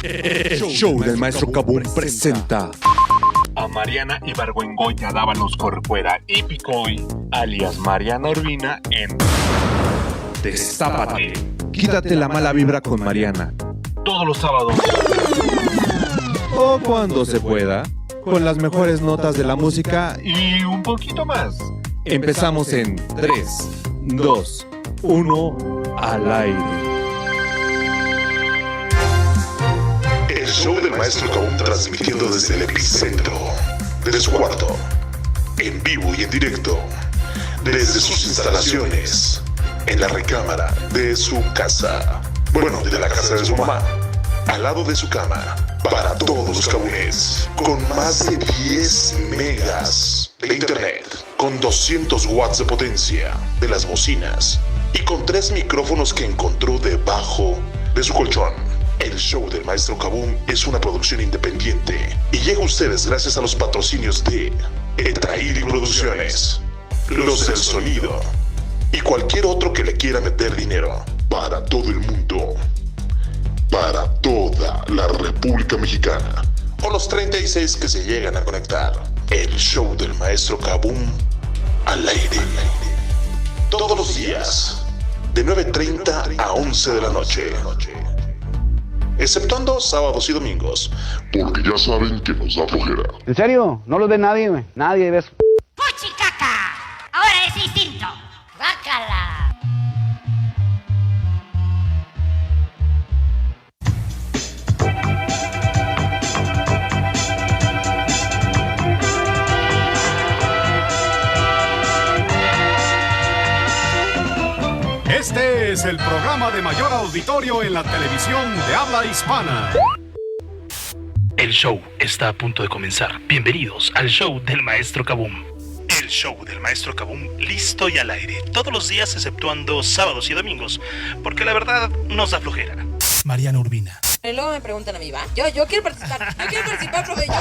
El show del maestro Kabum presenta a Mariana Ibargüengoya Dávalos Corcuera y Picoy, alias Mariana Urbina, en Destápate. Quítate la mala vibra con Mariana. todos los sábados. O cuando se pueda, con las mejores notas de la música. Y un poquito más. Empezamos en 3, 2, 1, al aire. El show del maestro Kabum transmitiendo desde el epicentro, desde su cuarto, en vivo y en directo, desde sus instalaciones, en la recámara de su casa, bueno, de la casa de su mamá, al lado de su cama, para todos los kabunes, con más de 10 megas de internet, con 200 watts de potencia de las bocinas y con 3 micrófonos que encontró debajo de su colchón. El show del maestro Kabum es una producción independiente y llega a ustedes gracias a los patrocinios de Etrairi Producciones, Los del Sonido y cualquier otro que le quiera meter dinero. Para todo el mundo, para toda la República Mexicana, o los 36 que se llegan a conectar. El show del maestro Kabum al aire. Todos los días, de 9:30 a 11 de la noche. Exceptuando sábados y domingos, porque ya saben que nos da flojera. ¿En serio? No lo ve nadie, güey. Nadie ves. ¡Puchicaca! Ahora es distinto. ¡Bácala! Este es el programa de mayor auditorio en la televisión de habla hispana. El show está a punto de comenzar. Bienvenidos al show del maestro Kabum. El show del maestro Kabum listo y al aire. Todos los días exceptuando sábados y domingos, porque la verdad nos da flojera. Mariana Urbina. Y luego me preguntan a mí, ¿va? Yo quiero participar. Yo quiero participar, profe. Yo.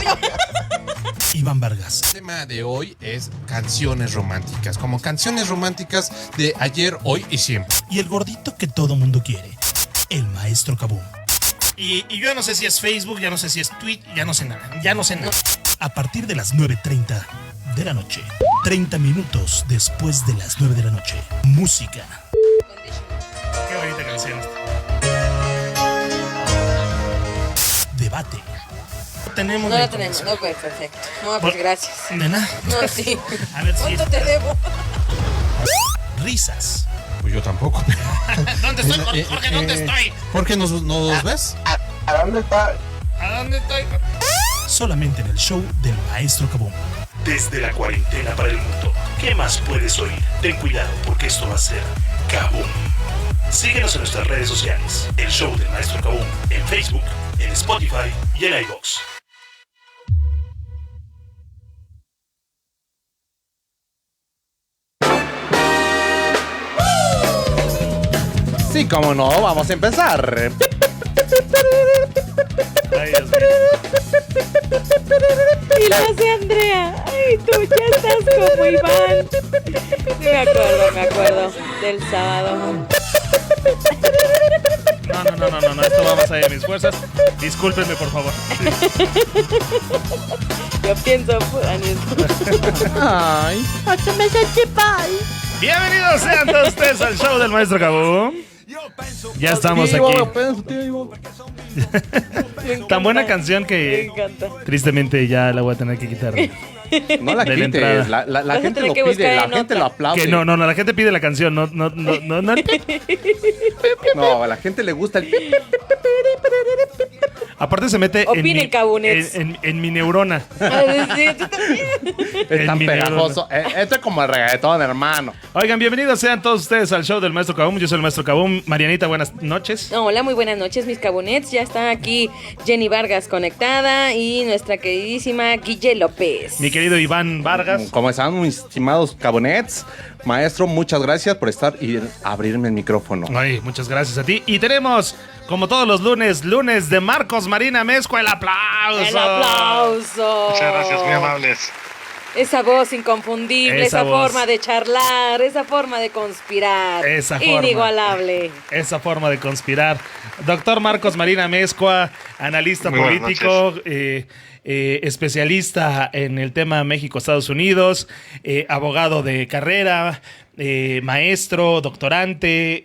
Iván Vargas. El tema de hoy es canciones románticas, como canciones románticas de ayer, hoy y siempre. Y el gordito que todo mundo quiere. El maestro Kabum. Y yo ya no sé si es Facebook, ya no sé si es Twitter, ya no sé nada. A partir de las 9:30 de la noche. 30 minutos después de las 9 de la noche. Música. Qué bonita canción esta. Debate. No la tenemos. Ok, perfecto. No, pues gracias. Nena. No, sí. A ver si. ¿Cuánto te debo? Risas. Pues yo tampoco. ¿Dónde estoy, Jorge? ¿Dónde estoy? Jorge, ¿nos ves? ¿A dónde estoy? Solamente en el show del maestro Kabum. Desde la cuarentena para el mundo. ¿Qué más puedes oír? Ten cuidado porque esto va a ser Kabum. Síguenos en nuestras redes sociales. El show del maestro Kabum en Facebook, en Spotify y en iVoox. Sí, cómo no, vamos a empezar. Ay, Dios mío. Y lo hace Andrea. Ay, tú ya estás como Iván. Sí, me acuerdo del sábado. No, esto va más allá de mis fuerzas. Discúlpenme, por favor. Yo pienso, Ay, Bienvenidos sean todos ustedes al show del maestro Kabum. Ya estamos aquí. Tan buena canción me que encanta. tristemente ya la voy a tener que quitar. no la De la quites, entrada. la gente lo que pide, buscar la en gente otra. lo aplaude. Que no, la gente pide la canción, no. No, a la gente le gusta el... Aparte se mete Opinen, cabunes. en mi neurona. Sí, tú también. Es tan mi pegajoso. Esto es como el reggaetón, hermano. Oigan, bienvenidos sean todos ustedes al show del maestro Kabum. Yo soy el maestro Kabum. Marianita, buenas noches. Hola, muy buenas noches, mis cabonets. Ya está aquí Jenny Vargas conectada y nuestra queridísima Guille López. Mi querido Iván Vargas. ¿Cómo están, mis estimados cabonets? Maestro, muchas gracias por estar y abrirme el micrófono. Ay, muchas gracias a ti. Y tenemos, como todos los lunes de Marcos Marina Mezcua, el aplauso. ¡El aplauso! Muchas gracias, muy amables. Esa voz inconfundible, esa voz. forma de charlar, esa forma de conspirar. Esa forma. Inigualable. Esa forma de conspirar. Doctor Marcos Marín Amezcua, analista Muy buenas político, especialista en el tema México-Estados Unidos, abogado de carrera, maestro, doctorante,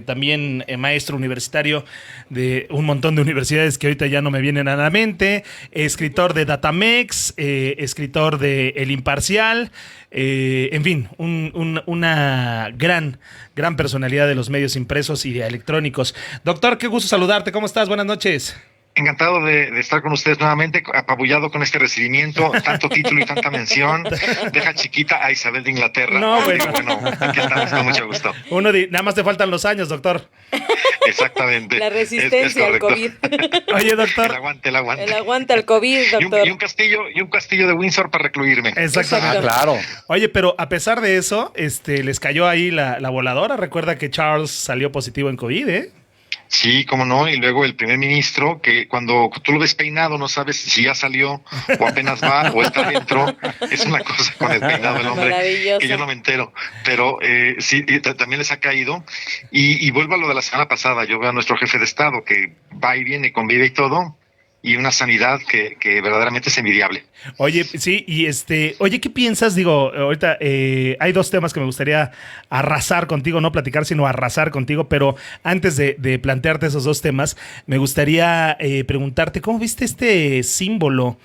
también maestro universitario de un montón de universidades que ahorita ya no me vienen a la mente, escritor de Datamex, escritor de El Imparcial, en fin, una gran personalidad de los medios impresos y electrónicos. Doctor, qué gusto saludarte, ¿cómo estás? Buenas noches. Encantado de estar con ustedes nuevamente, apabullado con este recibimiento, tanto título y tanta mención. Deja chiquita a Isabel de Inglaterra. No, bueno. Aquí estamos con mucho gusto. Nada más te faltan los años, doctor. Exactamente. La resistencia al COVID. Oye, doctor. El aguante. El aguante al COVID, doctor. Y un castillo de Windsor para recluirme. Exactamente. Claro. Oye, pero a pesar de eso, les cayó ahí la voladora. Recuerda que Charles salió positivo en COVID, ¿eh? Sí, cómo no, y luego el primer ministro, que cuando tú lo ves peinado no sabes si ya salió o apenas va o está dentro, es una cosa con el peinado del hombre que yo no me entero, pero sí, también les ha caído, y vuelvo a lo de la semana pasada, yo veo a nuestro jefe de Estado que va y viene, convive y todo, y una sanidad que verdaderamente es envidiable. Oye, sí, y oye, ¿qué piensas? Digo, ahorita hay dos temas que me gustaría arrasar contigo, no platicar, sino arrasar contigo, pero antes de plantearte esos dos temas, me gustaría preguntarte, ¿cómo viste este símbolo?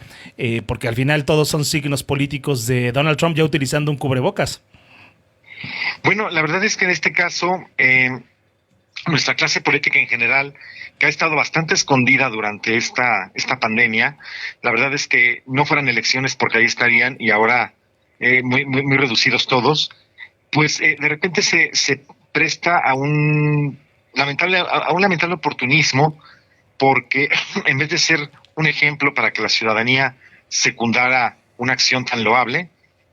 Porque al final todos son signos políticos de Donald Trump ya utilizando un cubrebocas. Bueno, la verdad es que en este caso, nuestra clase política en general, que ha estado bastante escondida durante esta pandemia, la verdad es que no fueran elecciones porque ahí estarían y ahora muy reducidos todos, pues de repente se presta a un lamentable oportunismo, porque en vez de ser un ejemplo para que la ciudadanía secundara una acción tan loable,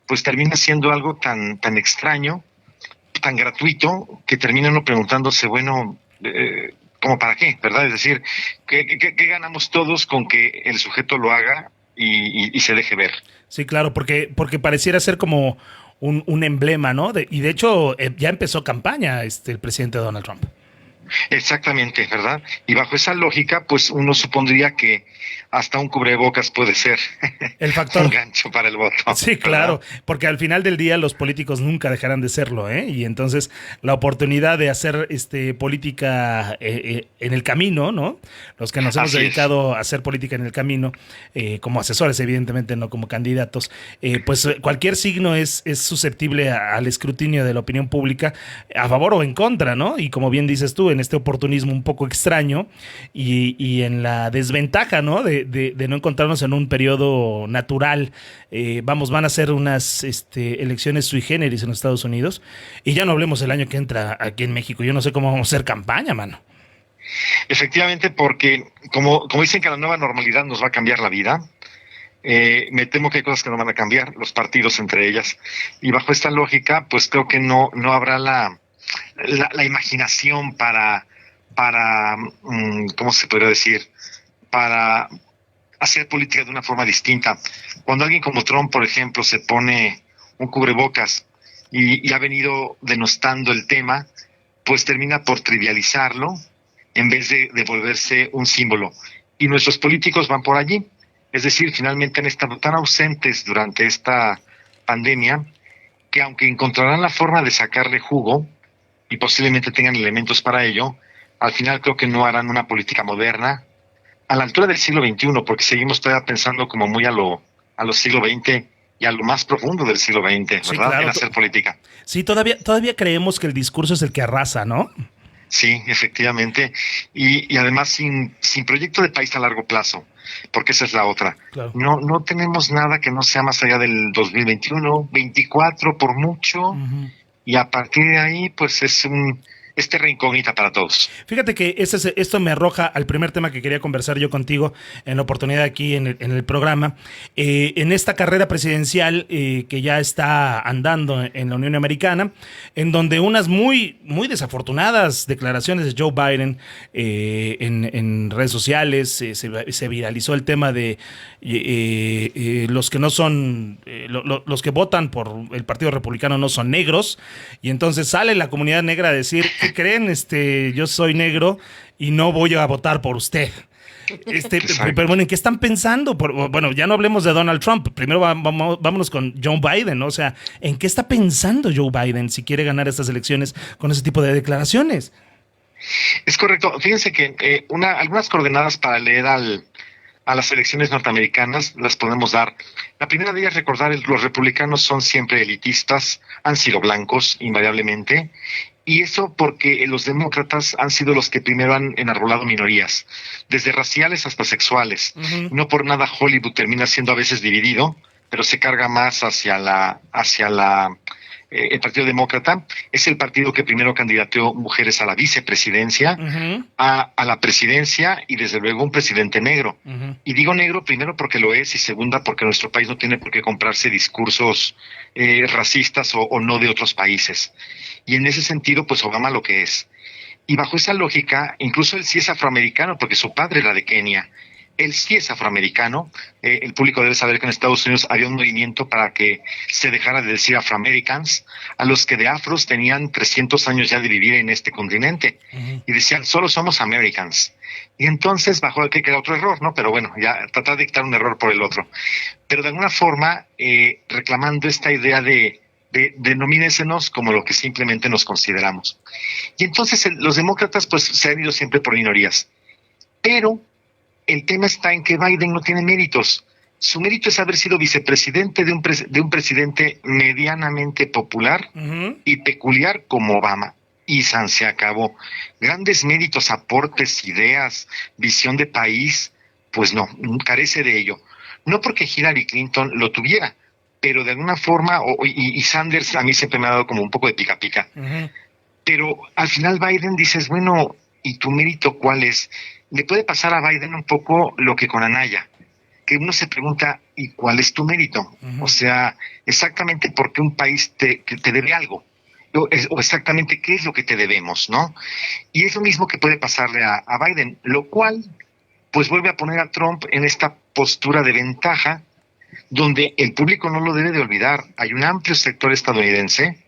pues termina siendo algo tan extraño, tan gratuito, que termina uno preguntándose, bueno, ¿cómo para qué? ¿Verdad? Es decir, ¿qué ganamos todos con que el sujeto lo haga y se deje ver? Sí, claro, porque pareciera ser como un emblema, ¿no? Y de hecho ya empezó campaña el presidente Donald Trump. Exactamente, ¿verdad? Y bajo esa lógica, pues uno supondría que hasta un cubrebocas puede ser el factor un gancho para el voto. Sí, claro, porque al final del día los políticos nunca dejarán de serlo, ¿eh? Y entonces la oportunidad de hacer política en el camino, ¿no? Los que nos hemos dedicado a hacer política en el camino, como asesores, evidentemente, no como candidatos, pues cualquier signo es susceptible al escrutinio de la opinión pública, a favor o en contra, ¿no? Y como bien dices tú, en este oportunismo un poco extraño y en la desventaja, ¿no? De no encontrarnos en un periodo natural. Van a ser unas elecciones sui generis en los Estados Unidos y ya no hablemos el año que entra aquí en México. Yo no sé cómo vamos a hacer campaña, mano. Efectivamente, porque como dicen que la nueva normalidad nos va a cambiar la vida, me temo que hay cosas que no van a cambiar, los partidos entre ellas, y bajo esta lógica pues creo que no habrá la imaginación para ¿cómo se podría decir? Para hacer política de una forma distinta. Cuando alguien como Trump, por ejemplo, se pone un cubrebocas y ha venido denostando el tema, pues termina por trivializarlo en vez de volverse un símbolo. Y nuestros políticos van por allí. Es decir, finalmente han estado tan ausentes durante esta pandemia que aunque encontrarán la forma de sacarle jugo y posiblemente tengan elementos para ello, al final creo que no harán una política moderna a la altura del siglo XXI, porque seguimos todavía pensando como muy a los siglo XX y a lo más profundo del siglo XX, ¿verdad? Sí, claro. En hacer política. Sí, todavía creemos que el discurso es el que arrasa, ¿no? Sí, efectivamente. Y además sin proyecto de país a largo plazo, porque esa es la otra. Claro. No tenemos nada que no sea más allá del 2021, 24 por mucho, y a partir de ahí pues es es terra incógnita para todos. Fíjate que esto me arroja al primer tema que quería conversar yo contigo en la oportunidad aquí en el programa. En esta carrera presidencial que ya está andando en la Unión Americana, en donde unas muy, muy desafortunadas declaraciones de Joe Biden en redes sociales, se viralizó el tema de los que no son, los que votan por el Partido Republicano no son negros, y entonces sale la comunidad negra a decir, ¿qué creen? Yo soy negro y no voy a votar por usted. Pero bueno, ¿en qué están pensando? Bueno, ya no hablemos de Donald Trump. Primero vámonos con Joe Biden, ¿no? O sea, ¿en qué está pensando Joe Biden si quiere ganar estas elecciones con ese tipo de declaraciones? Es correcto. Fíjense que algunas coordenadas para leer a las elecciones norteamericanas las podemos dar. La primera de ellas, recordar, los republicanos son siempre elitistas, han sido blancos invariablemente, y eso porque los demócratas han sido los que primero han enarbolado minorías, desde raciales hasta sexuales. Uh-huh. No por nada Hollywood termina siendo a veces dividido, pero se carga más hacia el Partido Demócrata. Es el partido que primero candidateó mujeres a la vicepresidencia, uh-huh, a la presidencia, y desde luego un presidente negro. Uh-huh. Y digo negro primero porque lo es, y segunda porque nuestro país no tiene por qué comprarse discursos racistas o no de otros países. Y en ese sentido, pues Obama lo que es. Y bajo esa lógica, incluso él sí es afroamericano, porque su padre era de Kenia. Él sí es afroamericano. El público debe saber que en Estados Unidos había un movimiento para que se dejara de decir afroamericans, a los que de afros tenían 300 años ya de vivir en este continente. Uh-huh. Y decían, solo somos americans. Y entonces, bajo el que era otro error, ¿no? Pero bueno, ya tratar de dictar un error por el otro. Pero de alguna forma, reclamando esta idea de denomínesenos como lo que simplemente nos consideramos. Y entonces los demócratas pues se han ido siempre por minorías. Pero el tema está en que Biden no tiene méritos. Su mérito es haber sido vicepresidente de un presidente medianamente popular, uh-huh, y peculiar como Obama. Y se acabó. Grandes méritos, aportes, ideas, visión de país, pues no, carece de ello. No porque Hillary Clinton lo tuviera, pero de alguna forma, y Sanders a mí siempre me ha dado como un poco de pica pica. Uh-huh. Pero al final Biden dices, bueno, ¿y tu mérito cuál es? Le puede pasar a Biden un poco lo que con Anaya, que uno se pregunta, ¿y cuál es tu mérito? Uh-huh. O sea, exactamente por qué un país te debe algo, o exactamente qué es lo que te debemos, ¿no? Y es lo mismo que puede pasarle a Biden, lo cual pues vuelve a poner a Trump en esta postura de ventaja, donde el público no lo debe de olvidar. Hay un amplio sector estadounidense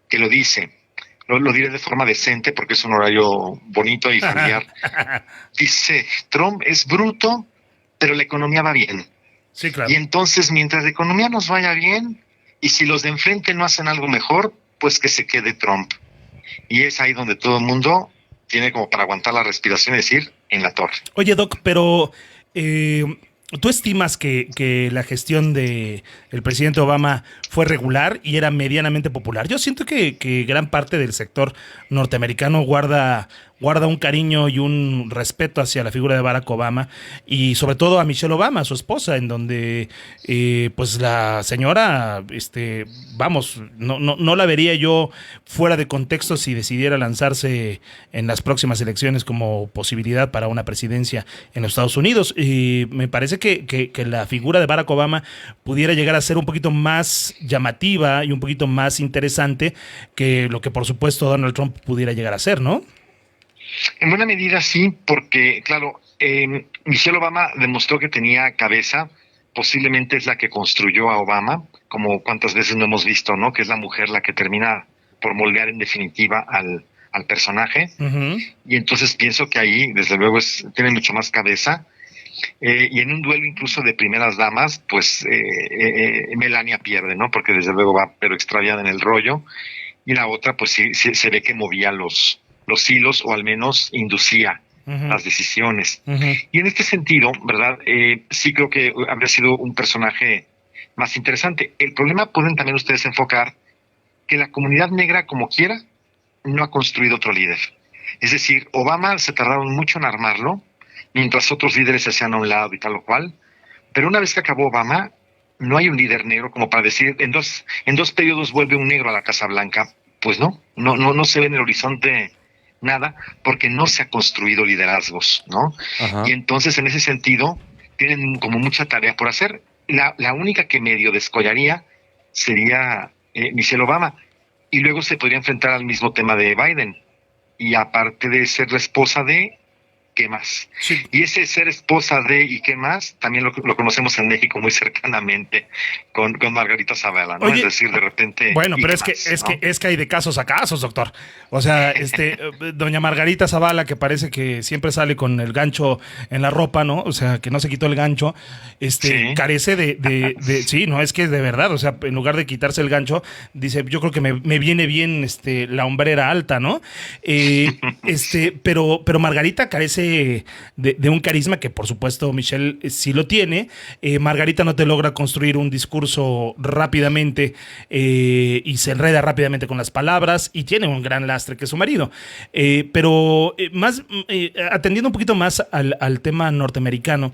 que lo dice, lo diré de forma decente porque es un horario bonito y familiar. Dice, Trump es bruto, pero la economía va bien. Sí, claro. Y entonces, mientras la economía nos vaya bien, y si los de enfrente no hacen algo mejor, pues que se quede Trump. Y es ahí donde todo el mundo tiene como para aguantar la respiración y decir, en la torre. Oye, Doc, pero ¿tú estimas que la gestión del presidente Obama fue regular y era medianamente popular? Yo siento que gran parte del sector norteamericano guarda un cariño y un respeto hacia la figura de Barack Obama y sobre todo a Michelle Obama, su esposa, en donde pues la señora, no la vería yo fuera de contexto si decidiera lanzarse en las próximas elecciones como posibilidad para una presidencia en los Estados Unidos. Y me parece que la figura de Barack Obama pudiera llegar a ser un poquito más llamativa y un poquito más interesante que lo que por supuesto Donald Trump pudiera llegar a ser, ¿no? En buena medida sí, porque claro, Michelle Obama demostró que tenía cabeza, posiblemente es la que construyó a Obama, como cuántas veces no hemos visto, ¿no? Que es la mujer la que termina por moldear en definitiva al personaje. Uh-huh. Y entonces pienso que ahí, desde luego, tiene mucho más cabeza. Y en un duelo incluso de primeras damas, pues Melania pierde, ¿no? Porque desde luego va pero extraviada en el rollo. Y la otra, pues sí se ve que movía los hilos, o al menos inducía uh-huh. las decisiones. Uh-huh. Y en este sentido, ¿verdad? Sí creo que habría sido un personaje más interesante. El problema pueden también ustedes enfocar que la comunidad negra, como quiera, no ha construido otro líder. Es decir, Obama se tardaron mucho en armarlo, mientras otros líderes se hacían a un lado y tal o cual. Pero una vez que acabó Obama, no hay un líder negro como para decir, en dos periodos vuelve un negro a la Casa Blanca. Pues no se ve en el horizonte nada, porque no se ha construido liderazgos, ¿no? Ajá. Y entonces, en ese sentido, tienen como mucha tarea por hacer. La única que medio descollaría sería Michelle Obama, y luego se podría enfrentar al mismo tema de Biden, y aparte de ser la esposa de, ¿qué más? Sí. Y ese ser esposa de y qué más, también lo conocemos en México muy cercanamente con Margarita Zavala, ¿no? Oye, es decir, de repente... Bueno, ¿y pero qué es más, no? que hay de casos a casos, doctor. O sea, doña Margarita Zavala, que parece que siempre sale con el gancho en la ropa, ¿no? O sea, que no se quitó el gancho, Sí. carece de sí, no, es que de verdad, o sea, en lugar de quitarse el gancho, dice, yo creo que me viene bien la hombrera alta, ¿no? Pero Margarita carece de un carisma que, por supuesto, Michelle sí lo tiene. Margarita no te logra construir un discurso rápidamente y se enreda rápidamente con las palabras, y tiene un gran lastre que es su marido. Pero atendiendo un poquito más al tema norteamericano,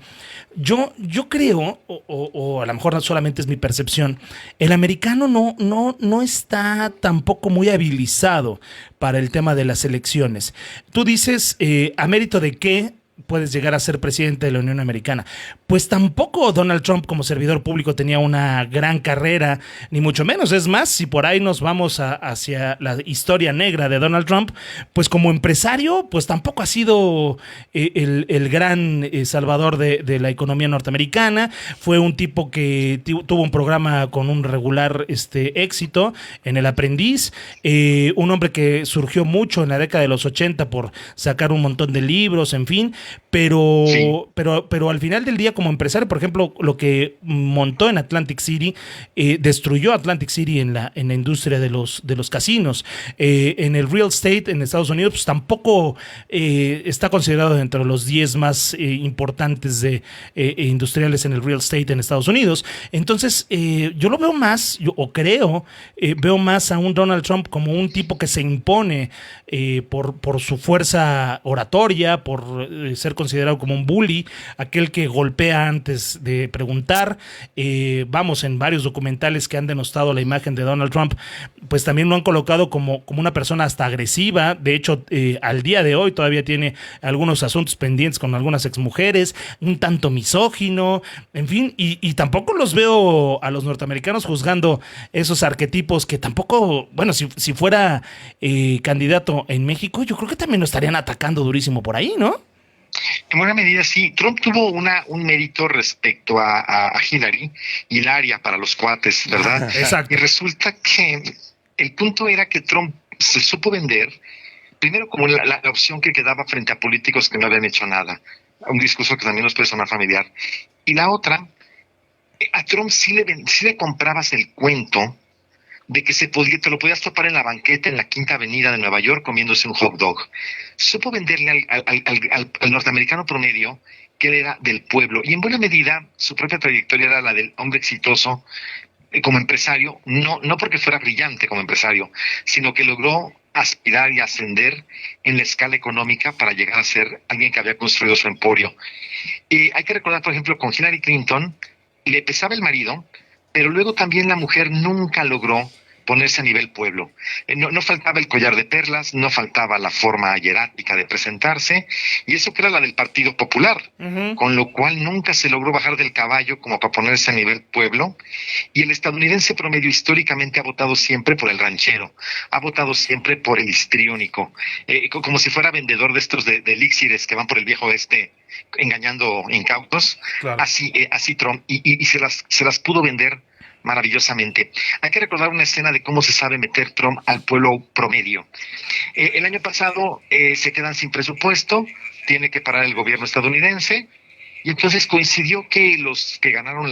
yo creo, o a lo mejor solamente es mi percepción, el americano no está tampoco muy habilizado para el tema de las elecciones. Tú dices, ¿a mérito de qué puedes llegar a ser presidente de la Unión Americana? Pues tampoco Donald Trump como servidor público tenía una gran carrera, ni mucho menos. Es más, si por ahí nos vamos hacia la historia negra de Donald Trump, pues como empresario, pues tampoco ha sido el gran salvador de la economía norteamericana. Fue un tipo que tuvo un programa con un regular éxito en El Aprendiz, un hombre que surgió mucho en la década de los 80 por sacar un montón de libros, en fin, pero al final del día, como empresario, por ejemplo, lo que montó en Atlantic City, destruyó Atlantic City en la industria de los casinos. En el real estate en Estados Unidos, pues tampoco está considerado dentro de los 10 más importantes de industriales en el real estate en Estados Unidos. Entonces, yo lo veo más, veo más a un Donald Trump como un tipo que se impone por su fuerza oratoria, por ser considerado como un bully, aquel que golpea antes de preguntar. Vamos, en varios documentales que han denostado la imagen de Donald Trump, pues también lo han colocado como una persona hasta agresiva. De hecho, al día de hoy todavía tiene algunos asuntos pendientes con algunas exmujeres, un tanto misógino, en fin, y tampoco los veo a los norteamericanos juzgando esos arquetipos que tampoco, bueno, si fuera candidato en México, yo creo que también lo estarían atacando durísimo por ahí, ¿no? En buena medida sí. Trump tuvo un mérito respecto a Hillary, hilaria para los cuates, ¿verdad? Exacto. Y resulta que el punto era que Trump se supo vender, primero como la opción que quedaba frente a políticos que no habían hecho nada, un discurso que también nos puede sonar familiar. Y la otra, a Trump sí le comprabas el cuento de que te lo podías topar en la banqueta en la Quinta Avenida de Nueva York comiéndose un hot dog. Supo venderle al norteamericano promedio que él era del pueblo, y en buena medida su propia trayectoria era la del hombre exitoso como empresario, no porque fuera brillante como empresario, sino que logró aspirar y ascender en la escala económica para llegar a ser alguien que había construido su emporio. Hay que recordar, por ejemplo, con Hillary Clinton le pesaba el marido, pero luego también la mujer nunca logró ponerse a nivel pueblo. No faltaba el collar de perlas, no faltaba la forma hierática de presentarse, y eso que era la del Partido Popular, con lo cual nunca se logró bajar del caballo como para ponerse a nivel pueblo. Y el estadounidense promedio históricamente ha votado siempre por el ranchero, ha votado siempre por el histriónico, como si fuera vendedor de estos de elixires que van por el viejo oeste engañando incautos. Claro. Así Trump, y se las pudo vender maravillosamente. Hay que recordar una escena de cómo se sabe meter Trump al pueblo promedio. El año pasado se quedan sin presupuesto, tiene que parar el gobierno estadounidense, y entonces coincidió que los que ganaron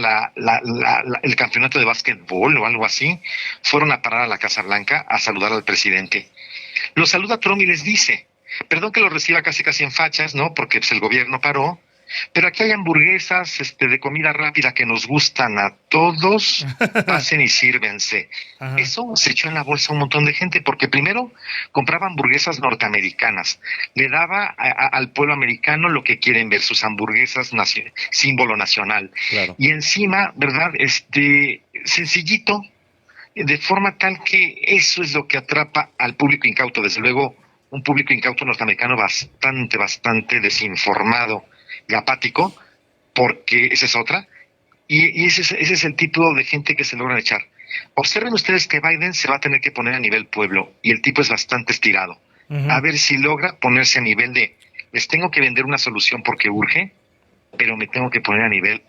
el campeonato de básquetbol o algo así, fueron a parar a la Casa Blanca a saludar al presidente. Lo saluda Trump y les dice, perdón que lo reciba casi en fachas, ¿no? Porque pues, el gobierno paró, pero aquí hay hamburguesas de comida rápida que nos gustan a todos, pasen y sírvense. Ajá. Eso se echó en la bolsa a un montón de gente, porque primero compraba hamburguesas norteamericanas, le daba al pueblo americano lo que quieren ver, sus hamburguesas símbolo nacional. Claro. Y encima, ¿verdad? Sencillito, de forma tal que eso es lo que atrapa al público incauto. Desde luego, un público incauto norteamericano bastante desinformado y apático, porque esa es otra, y ese es el tipo de gente que se logran echar. Observen ustedes que Biden se va a tener que poner a nivel pueblo, y el tipo es bastante estirado. A ver si logra ponerse a nivel de, les tengo que vender una solución porque urge, pero me tengo que poner a nivel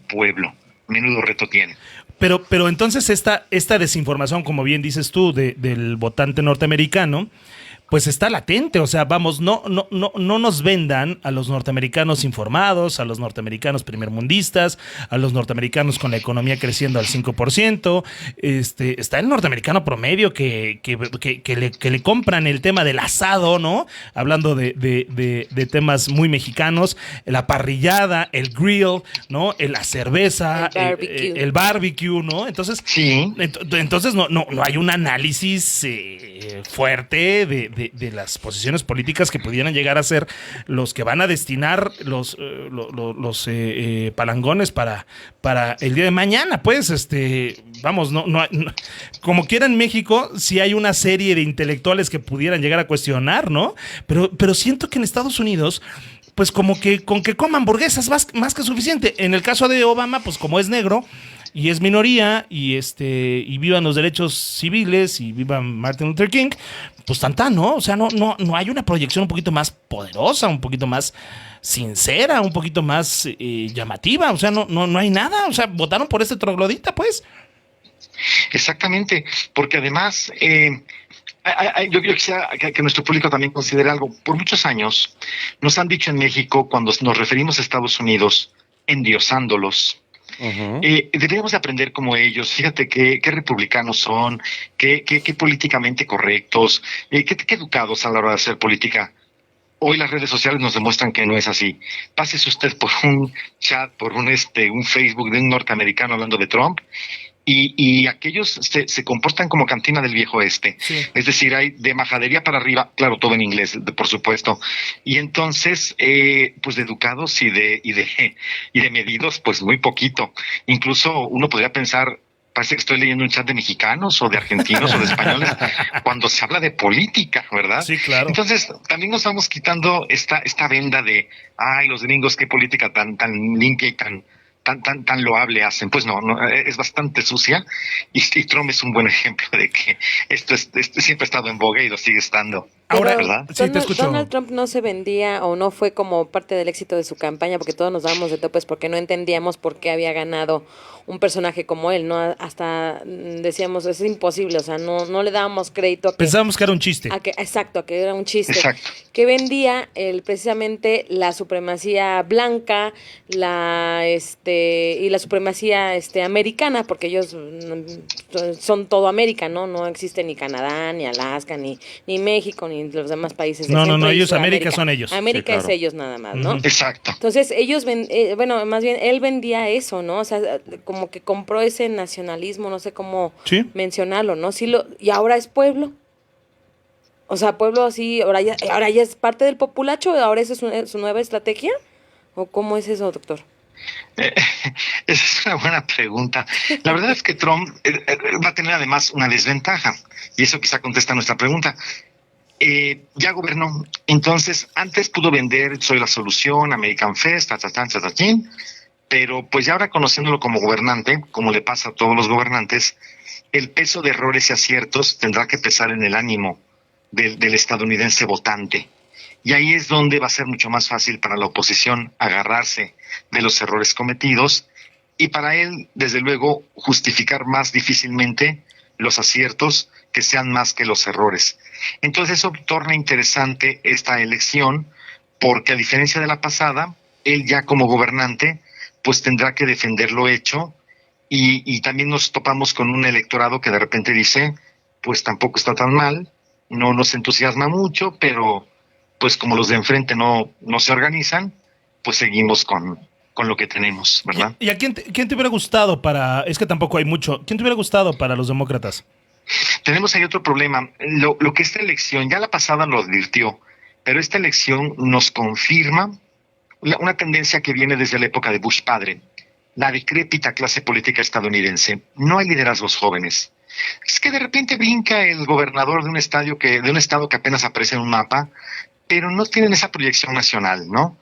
pueblo. Menudo reto tiene. Pero entonces esta desinformación, como bien dices tú, del votante norteamericano, pues está latente. O sea, vamos, no nos vendan a los norteamericanos informados, a los norteamericanos primermundistas, a los norteamericanos con la economía creciendo al 5%. Está el norteamericano promedio que le compran el tema del asado, ¿no? Hablando de temas muy mexicanos, la parrillada, el grill, ¿no? La cerveza, el barbecue, ¿no? Entonces, sí. Entonces no hay un análisis fuerte de las posiciones políticas que pudieran llegar a ser los que van a destinar los palangones para el día de mañana. Pues, vamos, no, como quiera en México, sí hay una serie de intelectuales que pudieran llegar a cuestionar, ¿no? Pero siento que en Estados Unidos, pues como que con que coma hamburguesas más que suficiente. En el caso de Obama, pues como es negro y es minoría y vivan los derechos civiles y viva Martin Luther King, pues ¿no? O sea, no hay una proyección un poquito más poderosa, un poquito más sincera, un poquito más llamativa. O sea, no hay nada. O sea, votaron por este troglodita, pues. Exactamente, porque además yo quisiera que nuestro público también considere algo. Por muchos años nos han dicho en México, cuando nos referimos a Estados Unidos, endiosándolos. Deberíamos de aprender como ellos. Fíjate qué republicanos son, qué políticamente correctos, qué educados a la hora de hacer política. Hoy las redes sociales nos demuestran que no es así. Pásese usted por un chat, por un Facebook de un norteamericano hablando de Trump, y aquellos se comportan como cantina del viejo oeste. Sí. Es decir, hay de majadería para arriba, claro, todo en inglés, por supuesto. Y entonces, pues de educados y de medidos, pues muy poquito. Incluso uno podría pensar, parece que estoy leyendo un chat de mexicanos o de argentinos o de españoles cuando se habla de política, ¿verdad? Sí, claro. Entonces, también nos vamos quitando esta venda de, los gringos, qué política tan limpia y tan loable hacen. Pues no, es bastante sucia, y Trump es un buen ejemplo de que esto siempre ha estado en boga y lo sigue estando. Ahora, ¿verdad? Sí, te escucho. Donald Trump no se vendía o no fue como parte del éxito de su campaña, porque todos nos dábamos de topes porque no entendíamos por qué había ganado un personaje como él, ¿no? Hasta decíamos, es imposible, o sea, no le dábamos crédito. Pensábamos que era un chiste. Exacto, que era un chiste. Exacto. Que vendía precisamente la supremacía blanca, y la supremacía americana, porque ellos son todo América, ¿no? No existe ni Canadá, ni Alaska, ni México, ni los demás países de No, ellos América son ellos. América sí, claro. Es ellos nada más, ¿no? Exacto. Entonces ellos más bien él vendía eso, ¿no? O sea, como que compró ese nacionalismo, no sé cómo mencionarlo, ¿no? Y ahora es pueblo. O sea, pueblo así, ahora ya es parte del populacho, ahora esa es su nueva estrategia, ¿o cómo es eso, doctor? Esa es una buena pregunta. La verdad es que Trump va a tener además una desventaja, y eso quizá contesta nuestra pregunta. Ya gobernó, entonces antes pudo vender soy la solución, American Fest, pero pues ya ahora conociéndolo como gobernante, como le pasa a todos los gobernantes, el peso de errores y aciertos tendrá que pesar en el ánimo del estadounidense votante. Y ahí es donde va a ser mucho más fácil para la oposición agarrarse de los errores cometidos, y para él, desde luego, justificar más difícilmente los aciertos que sean más que los errores. Entonces eso torna interesante esta elección, porque a diferencia de la pasada, él ya como gobernante pues tendrá que defender lo hecho, y también nos topamos con un electorado que de repente dice, pues tampoco está tan mal, no nos entusiasma mucho, pero pues como los de enfrente no se organizan, pues seguimos con lo que tenemos, ¿verdad? ¿Y a quién te hubiera gustado es que tampoco hay mucho, quién te hubiera gustado para los demócratas? Tenemos ahí otro problema. Lo que esta elección, ya la pasada lo advirtió, pero esta elección nos confirma una tendencia que viene desde la época de Bush padre, la decrépita clase política estadounidense. No hay liderazgos jóvenes. Es que de repente brinca el gobernador de un estado que apenas aparece en un mapa, pero no tienen esa proyección nacional, ¿no?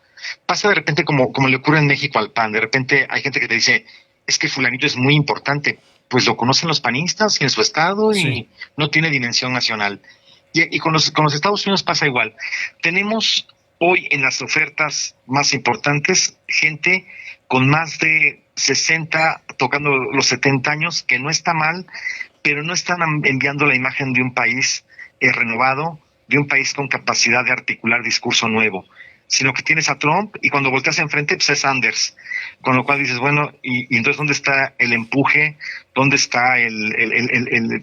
Pasa de repente como le ocurre en México al PAN. De repente hay gente que te dice, es que fulanito es muy importante. Pues lo conocen los panistas y en su estado y no tiene dimensión nacional. Y con los Estados Unidos pasa igual. Tenemos hoy en las ofertas más importantes gente con más de 60, tocando los 70 años, que no está mal, pero no están enviando la imagen de un país renovado, de un país con capacidad de articular discurso nuevo, sino que tienes a Trump y cuando volteas enfrente pues es Sanders, con lo cual dices, bueno, y entonces ¿dónde está el empuje? ¿Dónde está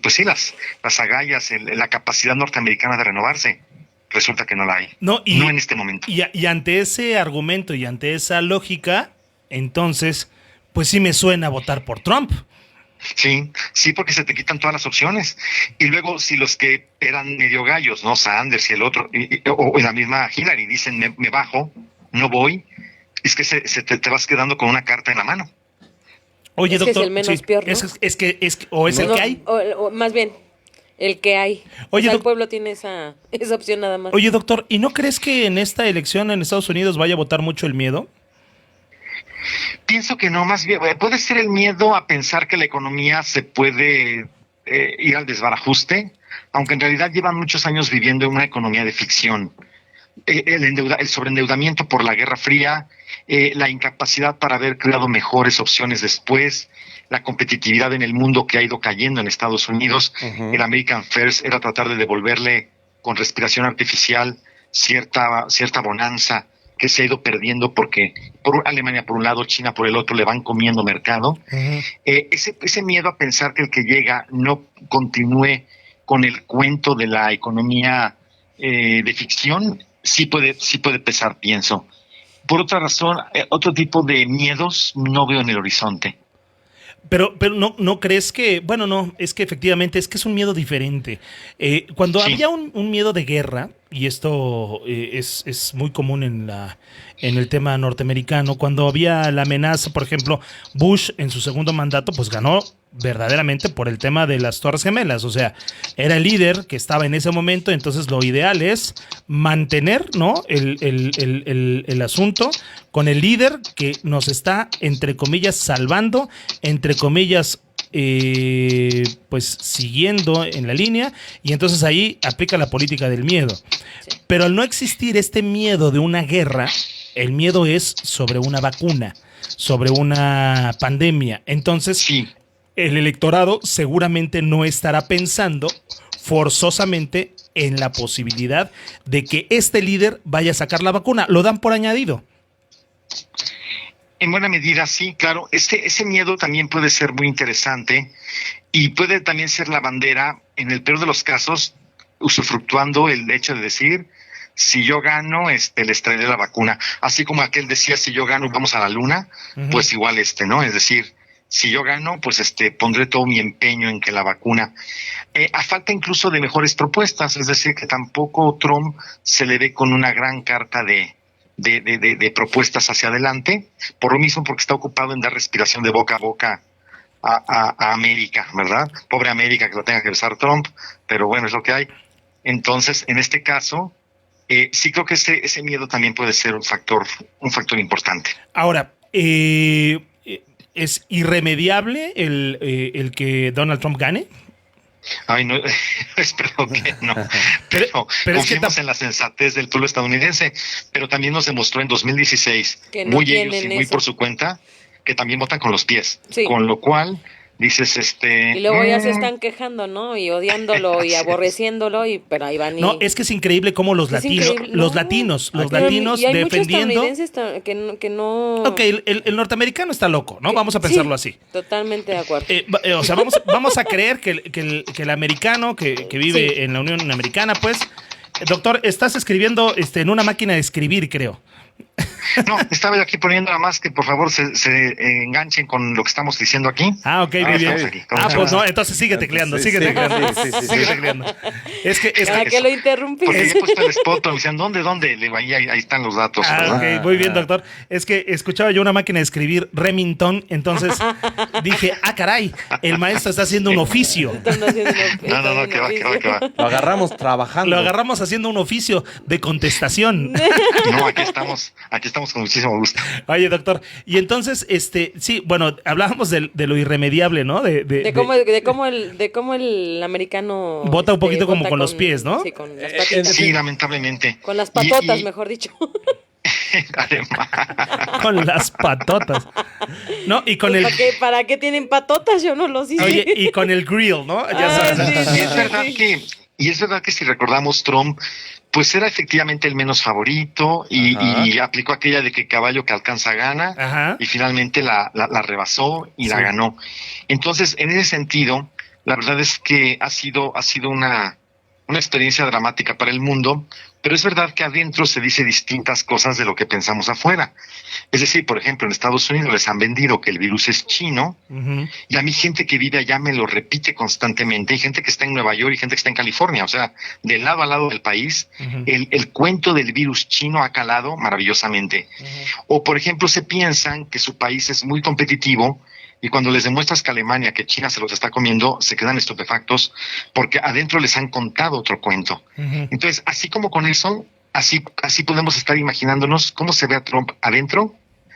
pues sí, las agallas, la capacidad norteamericana de renovarse? Resulta que no la hay, no en este momento. Y ante ese argumento y ante esa lógica, entonces, pues sí me suena votar por Trump. Sí, porque se te quitan todas las opciones. Y luego, si los que eran medio gallos, ¿no? Sanders y el otro, o la misma Hillary, dicen, me bajo, no voy, es que te vas quedando con una carta en la mano. Oye, doctor, que es el menos peor, ¿no? es el que hay. O más bien, el que hay. Oye, el pueblo tiene esa opción nada más. Oye, doctor, ¿y no crees que en esta elección en Estados Unidos vaya a votar mucho el miedo? Pienso que no, más bien puede ser el miedo a pensar que la economía se puede ir al desbarajuste, aunque en realidad llevan muchos años viviendo en una economía de ficción. El sobreendeudamiento por la Guerra Fría, la incapacidad para haber creado mejores opciones después, la competitividad en el mundo que ha ido cayendo en Estados Unidos. El American First era tratar de devolverle con respiración artificial cierta bonanza que se ha ido perdiendo porque por Alemania por un lado, China por el otro le van comiendo mercado. Ese miedo a pensar que el que llega no continúe con el cuento de la economía de ficción sí puede pesar, pienso. Por otra razón, otro tipo de miedos no veo en el horizonte. Pero no crees que, bueno, no, es que efectivamente es un miedo diferente. Cuando había un miedo de guerra, y esto es muy común en el tema norteamericano, cuando había la amenaza, por ejemplo, Bush en su segundo mandato, pues ganó verdaderamente por el tema de las Torres Gemelas, o sea, era el líder que estaba en ese momento, entonces lo ideal es mantener, ¿no?, el asunto con el líder que nos está, entre comillas, salvando, entre comillas, pues siguiendo en la línea, y entonces ahí aplica la política del miedo. Pero al no existir este miedo de una guerra, el miedo es sobre una vacuna, sobre una pandemia. Entonces, el electorado seguramente no estará pensando forzosamente en la posibilidad de que este líder vaya a sacar la vacuna. Lo dan por añadido. En buena medida, sí, claro. Ese miedo también puede ser muy interesante y puede también ser la bandera, en el peor de los casos, usufructuando el hecho de decir, si yo gano, les traeré la vacuna. Así como aquel decía, si yo gano, vamos a la luna, pues igual ¿no? Es decir, si yo gano, pues pondré todo mi empeño en que la vacuna. A falta incluso de mejores propuestas, es decir, que tampoco Trump se le ve con una gran carta de propuestas hacia adelante, por lo mismo porque está ocupado en dar respiración de boca a boca a América, ¿verdad? Pobre América que lo tenga que besar Trump, pero bueno, es lo que hay. Entonces, en este caso, sí creo que ese miedo también puede ser un factor importante. Ahora, ¿es irremediable el que Donald Trump gane? Ay, no, espero que no. Pero confiemos en la sensatez del pueblo estadounidense. Pero también nos demostró en 2016, que no muy ellos y muy por su cuenta, que también votan con los pies. Sí. Con lo cual, dices, y luego ya se están quejando, ¿no? Y odiándolo y aborreciéndolo, pero ahí van. No, es que es increíble cómo los latinos y hay defendiendo. Muchos estadounidenses que no. Ok, el norteamericano está loco, ¿no? Vamos a pensarlo así. Totalmente de acuerdo. O sea, vamos a creer que el americano que vive en la Unión Americana, pues, doctor, estás escribiendo en una máquina de escribir, creo. No, estaba yo aquí poniendo nada más que por favor se enganchen con lo que estamos diciendo aquí. Ok, muy bien. Pues no, entonces sigue tecleando, sigue tecleando. Sigue tecleando. Es que ¿Para qué lo interrumpí? Porque he puesto el spot, me decían, ¿dónde? Le digo, ahí están los datos. Ok, muy bien, doctor. Es que escuchaba yo una máquina de escribir Remington, entonces dije, caray, el maestro está haciendo un oficio. No, que va. Lo agarramos trabajando. Lo agarramos haciendo un oficio de contestación. No, aquí estamos con muchísimo gusto. Oye, doctor, y entonces, sí, bueno, hablábamos de lo irremediable, ¿no? De cómo el americano bota un poquito como con los pies, ¿no? Sí, con las patitas. Sí, lamentablemente. Con las patotas, mejor dicho. Además. Con las patotas. No, y con pues ¿Para qué tienen patotas? Yo no lo sé. Oye, y con el grill, ¿no? Ya sabes. Y es verdad que si recordamos, Trump pues era efectivamente el menos favorito y aplicó aquella de que caballo que alcanza gana. Y finalmente la rebasó y la ganó. Entonces, en ese sentido, la verdad es que ha sido una experiencia dramática para el mundo, pero es verdad que adentro se dice distintas cosas de lo que pensamos afuera. Es decir, por ejemplo, en Estados Unidos les han vendido que el virus es chino, y a mí gente que vive allá me lo repite constantemente. Hay gente que está en Nueva York y gente que está en California, o sea, de lado a lado del país, el cuento del virus chino ha calado maravillosamente. O, por ejemplo, se piensan que su país es muy competitivo, y cuando les demuestras que Alemania, que China se los está comiendo, se quedan estupefactos porque adentro les han contado otro cuento. Entonces, así como con eso, así podemos estar imaginándonos cómo se ve a Trump adentro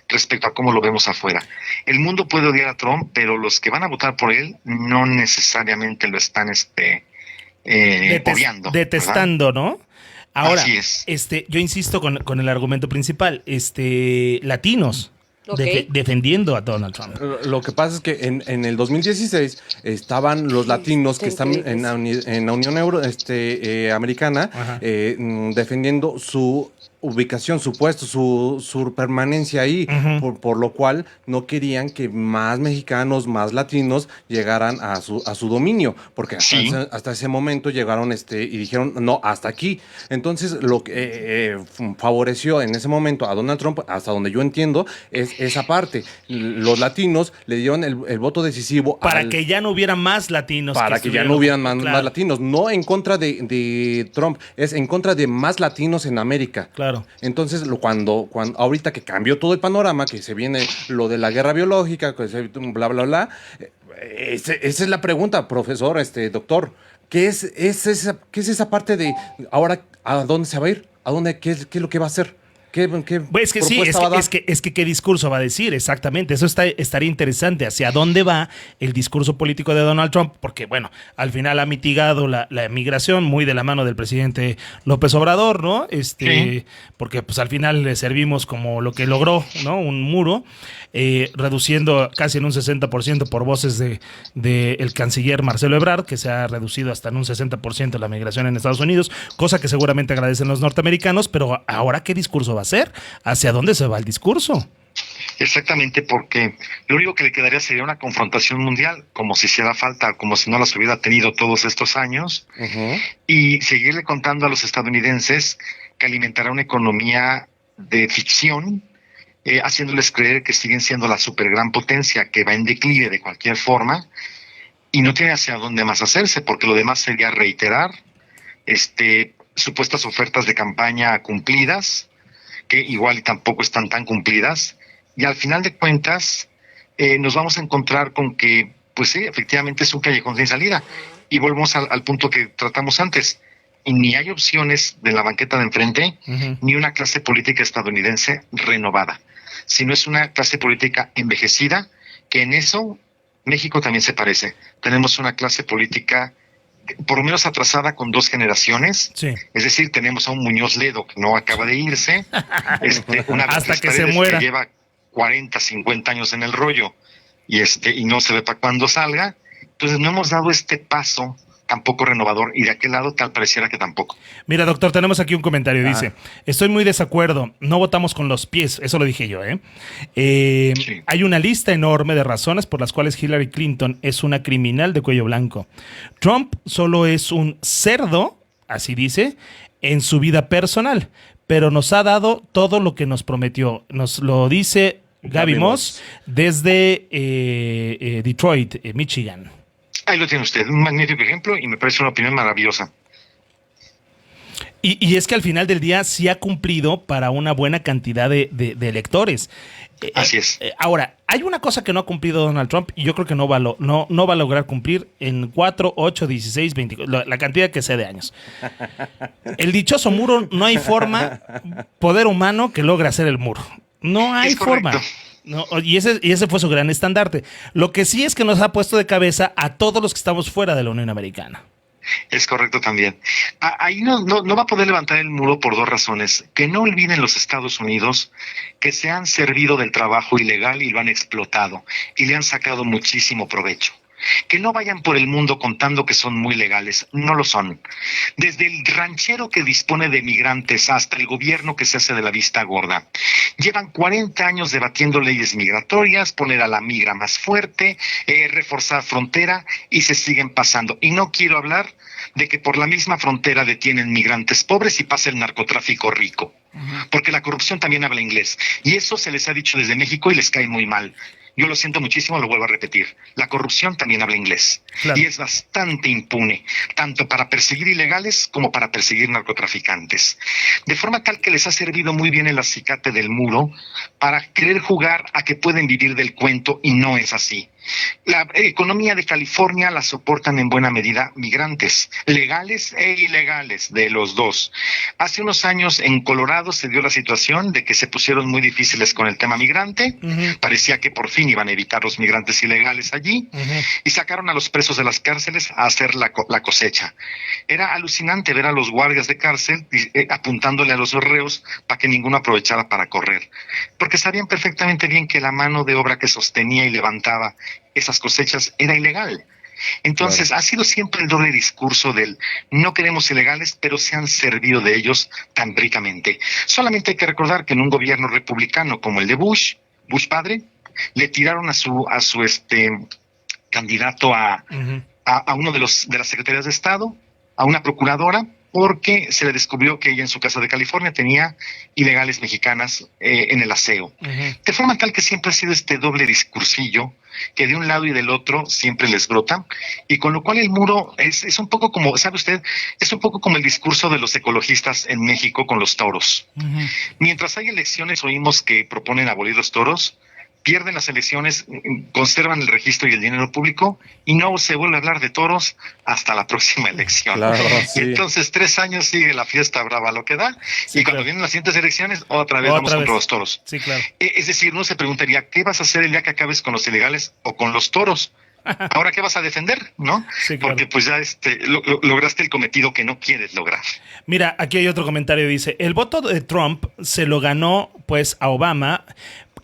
respecto a cómo lo vemos afuera. El mundo puede odiar a Trump, pero los que van a votar por él no necesariamente lo están odiando. Detestando, ¿verdad? ¿No? Ahora, así es. Yo insisto con el argumento principal, latinos. Okay. Defendiendo a Donald Trump. Lo que pasa es que en el 2016 estaban los latinos que están en la Unión Americana defendiendo su ubicación, su puesto, su permanencia ahí, por lo cual no querían que más mexicanos, más latinos llegaran a su dominio, porque hasta ese momento llegaron y dijeron, no, hasta aquí. Entonces, lo que favoreció en ese momento a Donald Trump, hasta donde yo entiendo, es esa parte. Los latinos le dieron el voto decisivo para que ya no hubiera más latinos. Para que ya no hubieran más latinos. No en contra de Trump, es en contra de más latinos en América. Claro. Entonces, cuando ahorita que cambió todo el panorama, que se viene lo de la guerra biológica, que bla, bla, bla, esa es la pregunta, profesor, doctor. ¿Qué es esa parte de ahora a dónde se va a ir? ¿A dónde? ¿Qué es lo que va a hacer? Pues que sí, es que qué discurso va a decir, exactamente. Eso estaría interesante, hacia dónde va el discurso político de Donald Trump, porque bueno, al final ha mitigado la migración muy de la mano del presidente López Obrador, ¿no? Porque pues al final le servimos como lo que logró, ¿no? Un muro, reduciendo casi en un 60% por voces de el canciller Marcelo Ebrard, que se ha reducido hasta en un 60% la migración en Estados Unidos, cosa que seguramente agradecen los norteamericanos, pero ahora ¿qué discurso va a ser? ¿Hacia dónde se va el discurso? Exactamente, porque lo único que le quedaría sería una confrontación mundial, como si hiciera falta, como si no las hubiera tenido todos estos años, y seguirle contando a los estadounidenses que alimentará una economía de ficción, haciéndoles creer que siguen siendo la super gran potencia que va en declive de cualquier forma, y no tiene hacia dónde más hacerse, porque lo demás sería reiterar supuestas ofertas de campaña cumplidas, que igual tampoco están tan cumplidas, y al final de cuentas nos vamos a encontrar con que, pues sí, efectivamente es un callejón sin salida, y volvemos al punto que tratamos antes, y ni hay opciones de la banqueta de enfrente, ni una clase política estadounidense renovada, sino es una clase política envejecida, que en eso México también se parece. Tenemos una clase política por lo menos atrasada con 2 generaciones, es decir, tenemos a un Muñoz Ledo que no acaba de irse, una hasta que se muera, que lleva 40, 50 años en el rollo y no se ve para cuándo salga. Entonces no hemos dado este paso tampoco renovador, y de aquel lado tal pareciera que tampoco. Mira, doctor, tenemos aquí un comentario, dice, estoy muy desacuerdo, no votamos con los pies, eso lo dije yo, sí. Hay una lista enorme de razones por las cuales Hillary Clinton es una criminal de cuello blanco. Trump solo es un cerdo, así dice, en su vida personal, pero nos ha dado todo lo que nos prometió. Nos lo dice Gaby Moss desde Detroit, Michigan. Ahí lo tiene usted, un magnífico ejemplo y me parece una opinión maravillosa. Y es que al final del día sí ha cumplido para una buena cantidad de electores. Así es. Ahora, hay una cosa que no ha cumplido Donald Trump y yo creo que no va a lograr cumplir en 4, 8, 16, 24, la cantidad que sea de años. El dichoso muro, no hay forma, poder humano que logre hacer el muro. No hay forma. No, y ese fue su gran estandarte. Lo que sí es que nos ha puesto de cabeza a todos los que estamos fuera de la Unión Americana. Es correcto también. Ahí no va a poder levantar el muro por dos razones. Que no olviden los Estados Unidos que se han servido del trabajo ilegal y lo han explotado y le han sacado muchísimo provecho. Que no vayan por el mundo contando que son muy legales, no lo son. Desde el ranchero que dispone de migrantes hasta el gobierno que se hace de la vista gorda. Llevan 40 años debatiendo leyes migratorias, poner a la migra más fuerte, reforzar frontera y se siguen pasando. Y no quiero hablar de que por la misma frontera detienen migrantes pobres y pasa el narcotráfico rico. Porque la corrupción también habla inglés. Y eso se les ha dicho desde México y les cae muy mal. Yo lo siento muchísimo, lo vuelvo a repetir. La corrupción también habla inglés. Claro. Y es bastante impune, tanto para perseguir ilegales como para perseguir narcotraficantes. De forma tal que les ha servido muy bien el acicate del muro para querer jugar a que pueden vivir del cuento y no es así. La economía de California la soportan en buena medida migrantes, legales e ilegales, de los dos. Hace unos años en Colorado se dio la situación de que se pusieron muy difíciles con el tema migrante. Parecía que por fin iban a evitar los migrantes ilegales allí y sacaron a los presos de las cárceles a hacer la cosecha. Era alucinante ver a los guardias de cárcel apuntándole a los reos para que ninguno aprovechara para correr, porque sabían perfectamente bien que la mano de obra que sostenía y levantaba esas cosechas era ilegal. Entonces, ha sido siempre el doble discurso del no queremos ilegales, pero se han servido de ellos tan ricamente. Solamente hay que recordar que en un gobierno republicano como el de Bush padre, le tiraron a su candidato a uno de las secretarías de Estado, a una procuradora, porque se le descubrió que ella en su casa de California tenía ilegales mexicanas en el aseo. De forma tal que siempre ha sido este doble discursillo que de un lado y del otro siempre les brota, y con lo cual el muro es un poco como, ¿sabe usted? Es un poco como el discurso de los ecologistas en México con los toros. Mientras hay elecciones oímos que proponen abolir los toros, pierden las elecciones, conservan el registro y el dinero público y no se vuelve a hablar de toros hasta la próxima elección. Claro, sí. Entonces 3 años sigue la fiesta brava lo que da, y cuando vienen las siguientes elecciones otra vez vamos contra los toros. Sí, claro. Es decir, uno se preguntaría, ¿qué vas a hacer el día que acabes con los ilegales o con los toros? Ahora, ¿qué vas a defender? ¿No? Sí, claro. Porque pues ya lograste el cometido que no quieres lograr. Mira, aquí hay otro comentario, dice, el voto de Trump se lo ganó pues a Obama,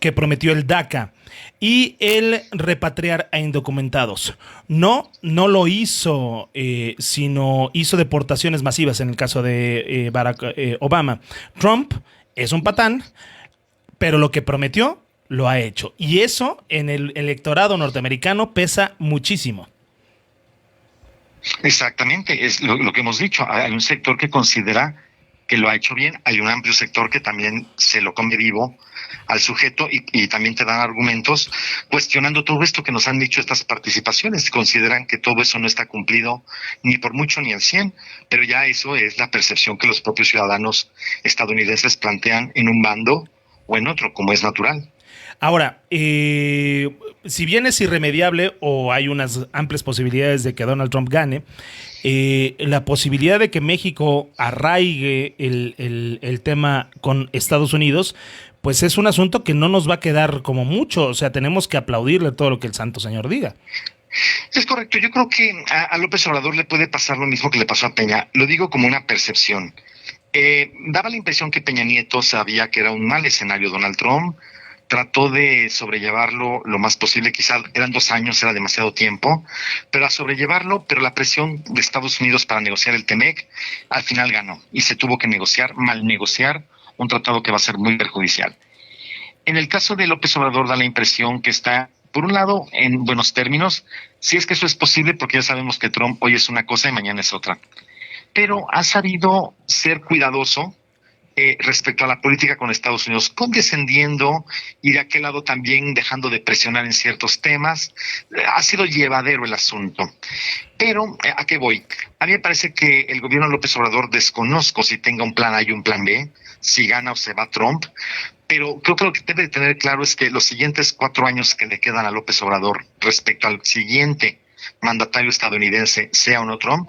que prometió el DACA y el repatriar a indocumentados. No lo hizo, sino hizo deportaciones masivas en el caso de Obama. Trump es un patán, pero lo que prometió lo ha hecho. Y eso en el electorado norteamericano pesa muchísimo. Exactamente, es lo que hemos dicho. Hay un sector que considera que lo ha hecho bien, hay un amplio sector que también se lo come vivo al sujeto y también te dan argumentos cuestionando todo esto que nos han dicho estas participaciones. Consideran que todo eso no está cumplido ni por mucho ni al 100, pero ya eso es la percepción que los propios ciudadanos estadounidenses plantean en un bando o en otro, como es natural. Ahora, si bien es irremediable o hay unas amplias posibilidades de que Donald Trump gane, la posibilidad de que México arraigue el tema con Estados Unidos, pues es un asunto que no nos va a quedar como mucho. O sea, tenemos que aplaudirle todo lo que el santo señor diga. Es correcto. Yo creo que a López Obrador le puede pasar lo mismo que le pasó a Peña. Lo digo como una percepción. Daba la impresión que Peña Nieto sabía que era un mal escenario Donald Trump. Trató de sobrellevarlo lo más posible, quizá eran 2 años, era demasiado tiempo, pero a sobrellevarlo, pero la presión de Estados Unidos para negociar el TEMEC, al final ganó, y se tuvo que mal negociar un tratado que va a ser muy perjudicial. En el caso de López Obrador da la impresión que está, por un lado, en buenos términos, si es que eso es posible, porque ya sabemos que Trump hoy es una cosa y mañana es otra, pero ha sabido ser cuidadoso respecto a la política con Estados Unidos, condescendiendo y de aquel lado también dejando de presionar en ciertos temas. Ha sido llevadero el asunto. Pero, ¿a qué voy? A mí me parece que el gobierno de López Obrador, desconozco si tenga un plan A y un plan B, si gana o se va Trump, pero creo que lo que debe de tener claro es que los siguientes 4 años que le quedan a López Obrador respecto al siguiente mandatario estadounidense, sea o no Trump,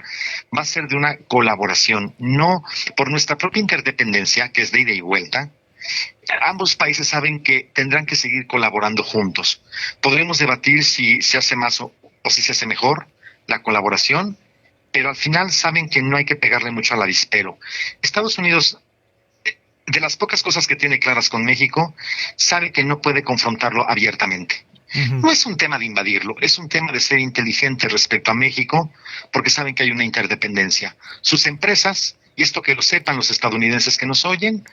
va a ser de una colaboración, no por nuestra propia interdependencia, que es de ida y vuelta. Ambos países saben que tendrán que seguir colaborando juntos. Podremos debatir si se hace más o si se hace mejor la colaboración, pero al final saben que no hay que pegarle mucho al avispero. Estados Unidos, de las pocas cosas que tiene claras con México, sabe que no puede confrontarlo abiertamente. No es un tema de invadirlo, es un tema de ser inteligente respecto a México, porque saben que hay una interdependencia. Sus empresas, y esto que lo sepan los estadounidenses que nos oyen,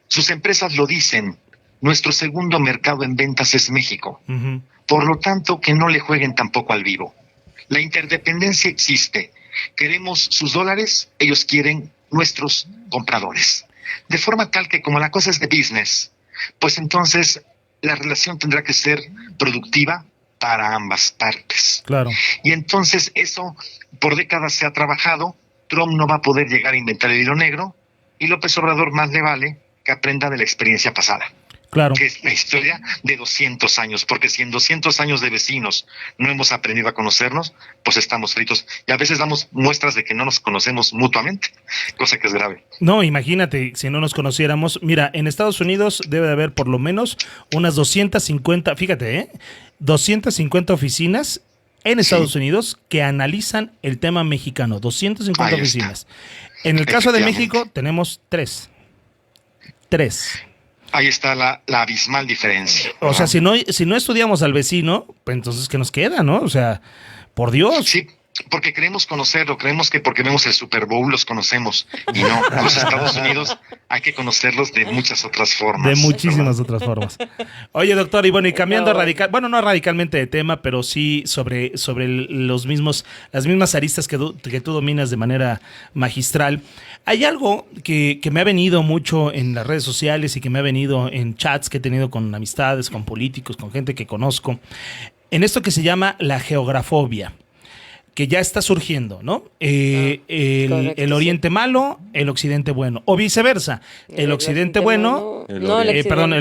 sus empresas lo dicen, nuestro segundo mercado en ventas es México. Por lo tanto, que no le jueguen tampoco al vivo. La interdependencia existe. Queremos sus dólares, ellos quieren nuestros compradores. De forma tal que como la cosa es de business, pues entonces la relación tendrá que ser productiva para ambas partes. Claro. Y entonces eso por décadas se ha trabajado. Trump no va a poder llegar a inventar el hilo negro y López Obrador más le vale que aprenda de la experiencia pasada. Claro. Que es la historia de 200 años, porque si en 200 años de vecinos no hemos aprendido a conocernos, pues estamos fritos. Y a veces damos muestras de que no nos conocemos mutuamente, cosa que es grave. No, imagínate, si no nos conociéramos. Mira, en Estados Unidos debe de haber por lo menos unas 250, fíjate, 250 oficinas en Estados Unidos que analizan el tema mexicano. 250 oficinas. En el caso de México tenemos 3. Ahí está la abismal diferencia. O sea, si no estudiamos al vecino, pues entonces ¿qué nos queda, no? O sea, por Dios. Sí, porque queremos conocerlo, creemos que porque vemos el Super Bowl los conocemos. Y no, los Estados Unidos hay que conocerlos de muchas otras formas. De muchísimas otras formas. Oye, doctor, y bueno, y cambiando no radicalmente de tema, pero sí sobre las mismas aristas que tú dominas de manera magistral. Hay algo que me ha venido mucho en las redes sociales y que me ha venido en chats que he tenido con amistades, con políticos, con gente que conozco, en esto que se llama la geografobia, que ya está surgiendo, ¿no? El Oriente malo, el Occidente bueno, o viceversa, el Occidente bueno, el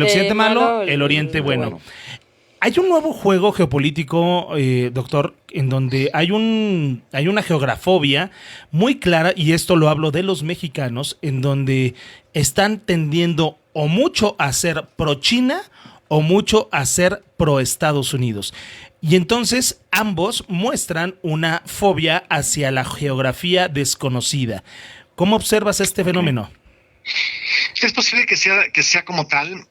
Occidente malo, el Oriente bueno. Hay un nuevo juego geopolítico, doctor, en donde hay una geografobia muy clara, y esto lo hablo de los mexicanos, en donde están tendiendo o mucho a ser pro-China o mucho a ser pro-Estados Unidos. Y entonces ambos muestran una fobia hacia la geografía desconocida. ¿Cómo observas este fenómeno? Es posible que sea como tal,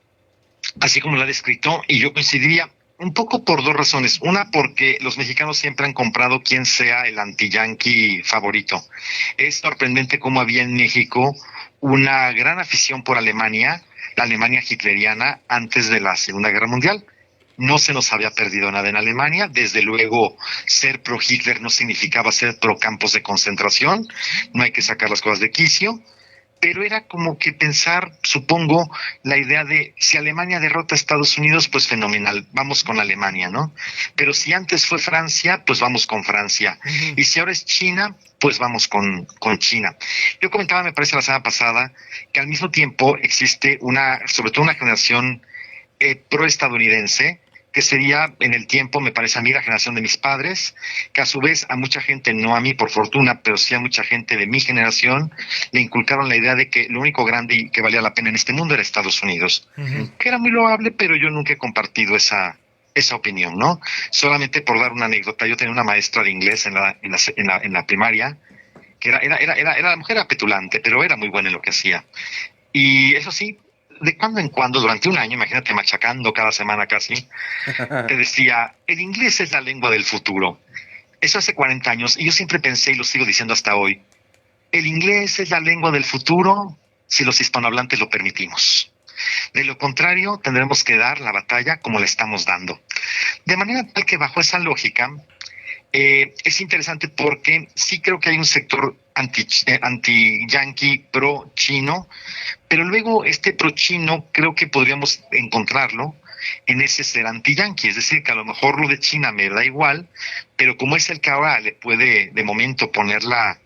así como lo ha descrito, y yo coincidiría un poco por 2 razones. Una, porque los mexicanos siempre han comprado quien sea el anti-yanqui favorito. Es sorprendente cómo había en México una gran afición por Alemania, la Alemania hitleriana, antes de la Segunda Guerra Mundial. No se nos había perdido nada en Alemania. Desde luego, ser pro-Hitler no significaba ser pro-campos de concentración. No hay que sacar las cosas de quicio. Pero era como que pensar, supongo, la idea de si Alemania derrota a Estados Unidos, pues fenomenal, vamos con Alemania, ¿no? Pero si antes fue Francia, pues vamos con Francia. Y si ahora es China, pues vamos con China. Yo comentaba, me parece la semana pasada, que al mismo tiempo existe sobre todo una generación pro-estadounidense, que sería en el tiempo, me parece a mí, la generación de mis padres, que a su vez a mucha gente, no a mí por fortuna, pero sí a mucha gente de mi generación, le inculcaron la idea de que lo único grande y que valía la pena en este mundo era Estados Unidos, que era muy loable, pero yo nunca he compartido esa opinión, ¿no? Solamente por dar una anécdota, yo tenía una maestra de inglés en la primaria, que la mujer era petulante, pero era muy buena en lo que hacía. Y eso sí, de cuando en cuando, durante un año, imagínate machacando cada semana casi, te decía, el inglés es la lengua del futuro. Eso hace 40 años, y yo siempre pensé, y lo sigo diciendo hasta hoy, el inglés es la lengua del futuro si los hispanohablantes lo permitimos. De lo contrario, tendremos que dar la batalla como la estamos dando. De manera tal que bajo esa lógica, es interesante porque sí creo que hay un sector anti-yankee, pro-chino, pero luego este pro-chino creo que podríamos encontrarlo en ese ser anti-yankee, es decir, que a lo mejor lo de China me da igual, pero como es el que ahora le puede de momento poner la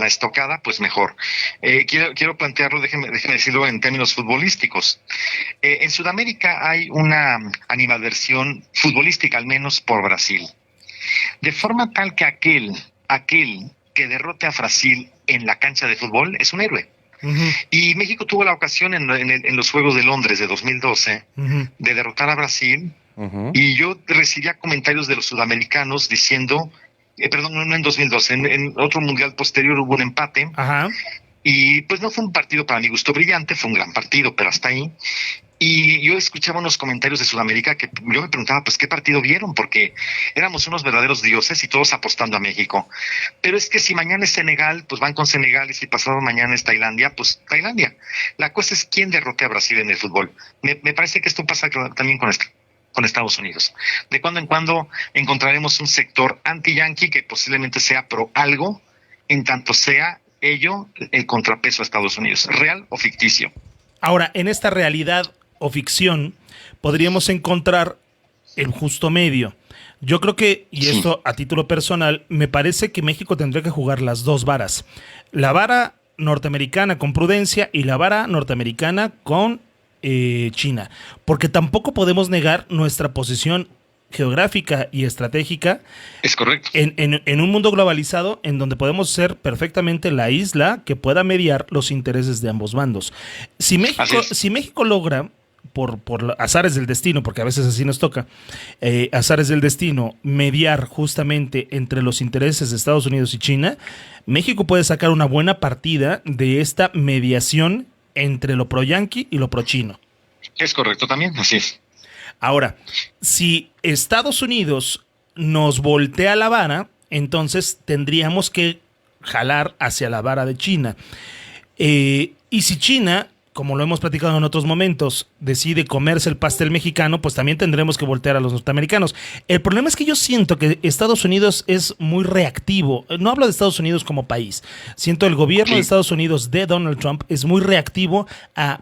estocada, pues mejor. Quiero plantearlo, déjeme decirlo en términos futbolísticos. En Sudamérica hay una animadversión futbolística, al menos por Brasil. De forma tal que aquel que derrote a Brasil en la cancha de fútbol es un héroe. Uh-huh. Y México tuvo la ocasión en los Juegos de Londres de 2012 de derrotar a Brasil, y yo recibía comentarios de los sudamericanos diciendo, perdón, no en 2012, en otro mundial posterior hubo un empate. Ajá. Y pues no fue un partido para mi gusto brillante, fue un gran partido, pero hasta ahí. Y yo escuchaba unos comentarios de Sudamérica que yo me preguntaba, pues, ¿qué partido vieron? Porque éramos unos verdaderos dioses y todos apostando a México. Pero es que si mañana es Senegal, pues van con Senegal, y si pasado mañana es Tailandia, pues Tailandia. La cosa es quién derrote a Brasil en el fútbol. Me parece que esto pasa también con Estados Unidos. De cuando en cuando encontraremos un sector anti-yankee que posiblemente sea pro algo, en tanto sea ello el contrapeso a Estados Unidos, real o ficticio. Ahora, en esta realidad o ficción, podríamos encontrar el justo medio. Yo creo que, y esto a título personal, me parece que México tendría que jugar las dos varas. La vara norteamericana con prudencia y la vara norteamericana con China. Porque tampoco podemos negar nuestra posición geográfica y estratégica. Es correcto. En un mundo globalizado en donde podemos ser perfectamente la isla que pueda mediar los intereses de ambos bandos. Si México logra, por azares del destino, porque a veces así nos toca, azares del destino, mediar justamente entre los intereses de Estados Unidos y China, México puede sacar una buena partida de esta mediación entre lo pro-yanqui y lo pro-chino. Es correcto también, así es. Ahora, si Estados Unidos nos voltea la vara, entonces tendríamos que jalar hacia la vara de China. Y si China, como lo hemos platicado en otros momentos, decide comerse el pastel mexicano, pues también tendremos que voltear a los norteamericanos. El problema es que yo siento que Estados Unidos es muy reactivo. No hablo de Estados Unidos como país. Siento el gobierno de Estados Unidos de Donald Trump es muy reactivo a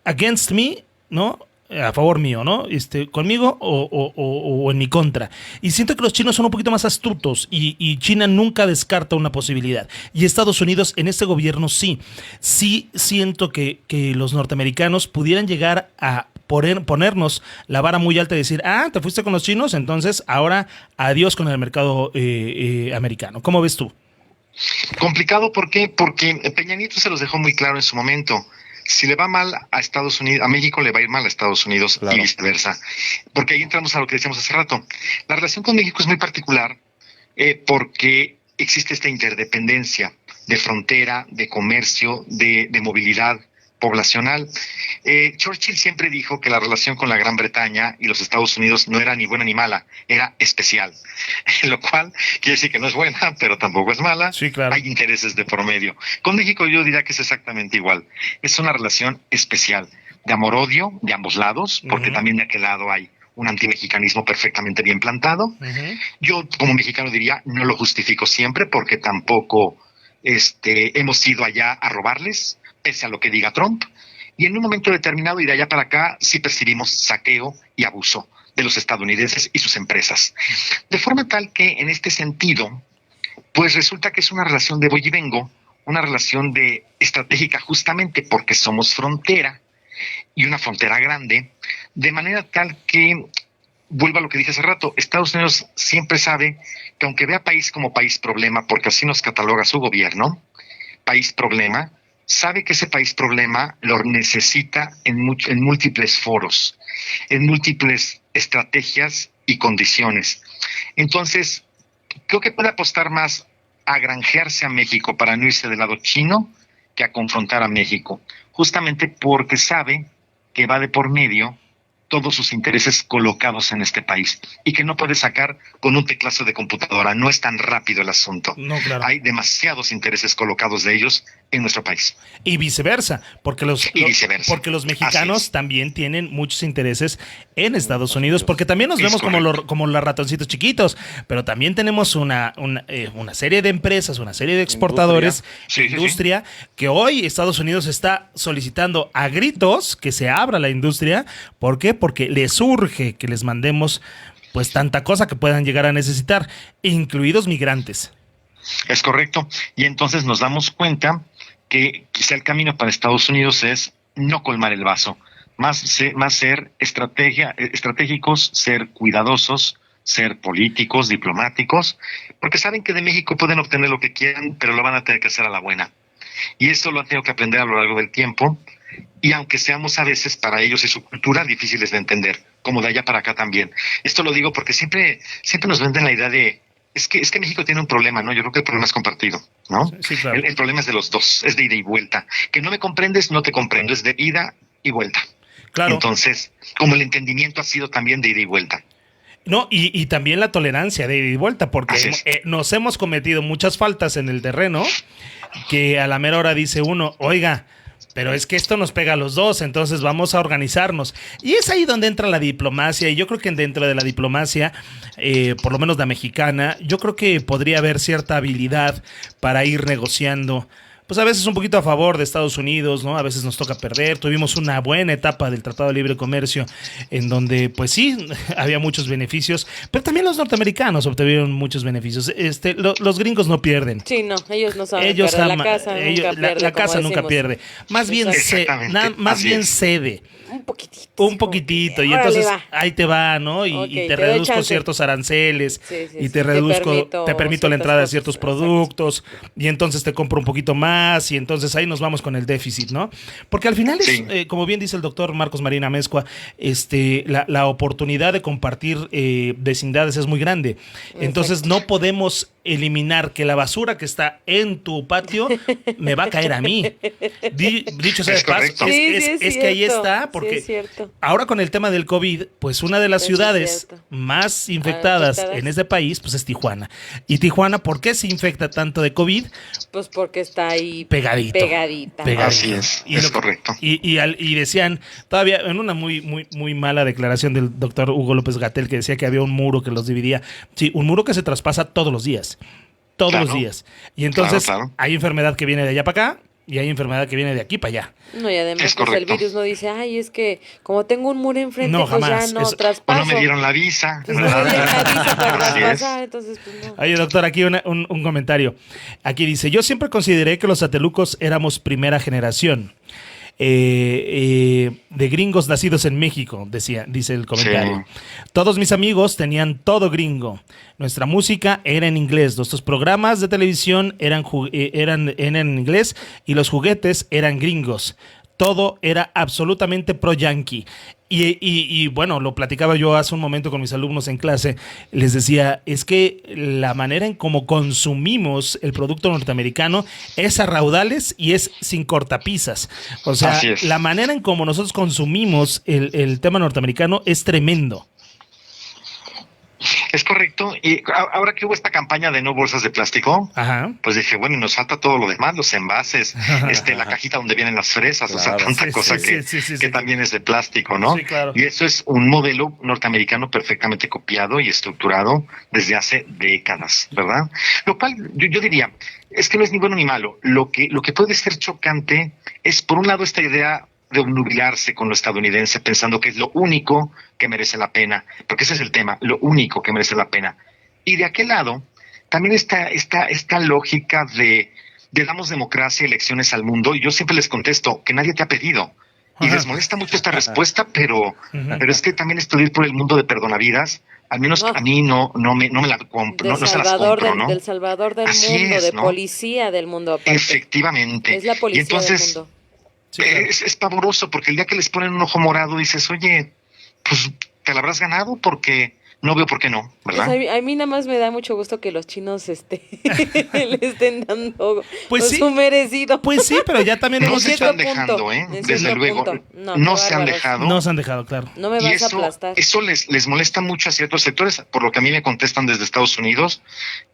against me, ¿no? A favor mío, ¿no? Conmigo o en mi contra. Y siento que los chinos son un poquito más astutos y China nunca descarta una posibilidad. Y Estados Unidos en este gobierno sí. Sí siento que los norteamericanos pudieran llegar a ponernos la vara muy alta y decir, te fuiste con los chinos, entonces ahora adiós con el mercado americano. ¿Cómo ves tú? Complicado, ¿por qué? Porque Peña Nieto se los dejó muy claro en su momento. Si le va mal a Estados Unidos, a México le va a ir mal a Estados Unidos, claro, y viceversa. Porque ahí entramos a lo que decíamos hace rato. La relación con México es muy particular porque existe esta interdependencia de frontera, de comercio, de movilidad poblacional. Churchill siempre dijo que la relación con la Gran Bretaña y los Estados Unidos no era ni buena ni mala, era especial, lo cual quiere decir que no es buena, pero tampoco es mala. Sí, claro. Hay intereses de por medio. Con México yo diría que es exactamente igual. Es una relación especial, de amor-odio de ambos lados, porque también de aquel lado hay un antimexicanismo perfectamente bien plantado. Yo como mexicano diría, no lo justifico siempre, porque tampoco hemos ido allá a robarles, pese a lo que diga Trump, y en un momento determinado y de allá para acá sí percibimos saqueo y abuso de los estadounidenses y sus empresas. De forma tal que en este sentido, pues resulta que es una relación de voy y vengo, una relación de estratégica justamente porque somos frontera y una frontera grande, de manera tal que, vuelvo a lo que dije hace rato, Estados Unidos siempre sabe que aunque vea país como país problema, porque así nos cataloga su gobierno, país problema, sabe que ese país problema lo necesita en múltiples foros, en múltiples estrategias y condiciones. Entonces, creo que puede apostar más a granjearse a México para no irse del lado chino que a confrontar a México, justamente porque sabe que va de por medio todos sus intereses colocados en este país y que no puede sacar con un teclazo de computadora. No es tan rápido el asunto. No, claro. Hay demasiados intereses colocados de ellos en nuestro país. Y viceversa, porque los mexicanos también tienen muchos intereses en Estados Unidos, porque también nos vemos como los ratoncitos chiquitos, pero también tenemos una serie de empresas, una serie de exportadores, industria, que hoy Estados Unidos está solicitando a gritos que se abra la industria. ¿Por qué? Porque les urge que les mandemos pues tanta cosa que puedan llegar a necesitar, incluidos migrantes. Es correcto, y entonces nos damos cuenta que quizá el camino para Estados Unidos es no colmar el vaso, más ser estratégicos, ser cuidadosos, ser políticos, diplomáticos, porque saben que de México pueden obtener lo que quieran, pero lo van a tener que hacer a la buena. Y eso lo han tenido que aprender a lo largo del tiempo, y aunque seamos a veces para ellos y su cultura difíciles de entender, como de allá para acá también. Esto lo digo porque siempre nos venden la idea de es que México tiene un problema, ¿no? Yo creo que el problema es compartido, ¿no? Sí, claro. El problema es de los dos, es de ida y vuelta. Que no me comprendes, no te comprendo, es de ida y vuelta. Claro. Entonces, como el entendimiento ha sido también de ida y vuelta. No, y también la tolerancia de ida y vuelta, porque nos hemos cometido muchas faltas en el terreno que a la mera hora dice uno, oiga, pero es que esto nos pega a los dos, entonces vamos a organizarnos. Y es ahí donde entra la diplomacia, y yo creo que dentro de la diplomacia, por lo menos la mexicana, yo creo que podría haber cierta habilidad para ir negociando, pues a veces un poquito a favor de Estados Unidos, ¿no? A veces nos toca perder. Tuvimos una buena etapa del Tratado de Libre Comercio en donde, pues sí, había muchos beneficios, pero también los norteamericanos obtuvieron muchos beneficios. Los gringos no pierden. Sí, no, ellos no saben perder. La casa nunca pierde. La casa nunca pierde. Más bien, bien cede. Un poquitito, y entonces ahí te va, ¿no? Y te reduzco ciertos aranceles, y te permito la entrada de ciertos productos, y entonces te compro un poquito más, y entonces ahí nos vamos con el déficit, ¿no? Porque al final es, como bien dice el doctor Marcos Marín Amezcua, la oportunidad de compartir vecindades es muy grande. Entonces no podemos eliminar que la basura que está en tu patio me va a caer a mí. Dicho sea de paso, es que ahí está, porque ahora con el tema del COVID, pues una de las ciudades más infectadas en este país, pues es Tijuana. Y Tijuana, ¿por qué se infecta tanto de COVID? Pues porque está ahí pegadita. Así es correcto. Y decían, todavía en una muy, muy, muy mala declaración del doctor Hugo López-Gatell, que decía que había un muro que los dividía. Sí, un muro que se traspasa todos los días. Los días. Y entonces hay enfermedad que viene de allá para acá y hay enfermedad que viene de aquí para allá. No, y además pues el virus no dice, ay, es que como tengo un muro enfrente, pues jamás. Ya no traspaso. O no me dieron la visa. Pues no me dieron la visa para traspasar, entonces pues no. Oye, doctor, aquí un comentario. Aquí dice, yo siempre consideré que los satelucos éramos primera generación. De gringos nacidos en México, dice el comentario. Todos mis amigos tenían todo gringo. Nuestra música era en inglés. Nuestros programas de televisión eran en inglés y los juguetes eran gringos. Todo era absolutamente pro-yankee. Y bueno, lo platicaba yo hace un momento con mis alumnos en clase. Les decía, es que la manera en cómo consumimos el producto norteamericano es a raudales y es sin cortapisas. O sea, la manera en cómo nosotros consumimos el tema norteamericano es tremendo. Es correcto. Y ahora que hubo esta campaña de no bolsas de plástico, pues dije, bueno, y nos falta todo lo demás, los envases, la cajita donde vienen las fresas, o sea, tanta cosa que también es de plástico, ¿no? Sí, claro. Y eso es un modelo norteamericano perfectamente copiado y estructurado desde hace décadas, ¿verdad? Lo cual yo diría, es que no es ni bueno ni malo. Lo que puede ser chocante es, por un lado, esta idea de obnubilarse con lo estadounidense pensando que es lo único que merece la pena, porque ese es el tema, lo único que merece la pena. Y de aquel lado también está esta lógica de damos democracia y elecciones al mundo, y yo siempre les contesto que nadie te ha pedido. Y les molesta mucho esta respuesta, pero es que también es pedir por el mundo de perdonavidas. Al menos a mí no me la compro, no se las compro, ¿no? Del salvador del Así mundo, es, ¿no? Policía del mundo aparte. Efectivamente. Es la policía y entonces, del mundo. Sí, claro. Es pavoroso, porque el día que les ponen un ojo morado dices, oye, pues te la habrás ganado, porque no veo por qué no, ¿verdad? Pues a mí nada más me da mucho gusto que los chinos le estén dando su merecido. Pues sí, pero ya también no se están dejando, desde luego. No se han dejado. No se han dejado, claro. No me vas a aplastar. Eso les molesta mucho a ciertos sectores, por lo que a mí me contestan desde Estados Unidos,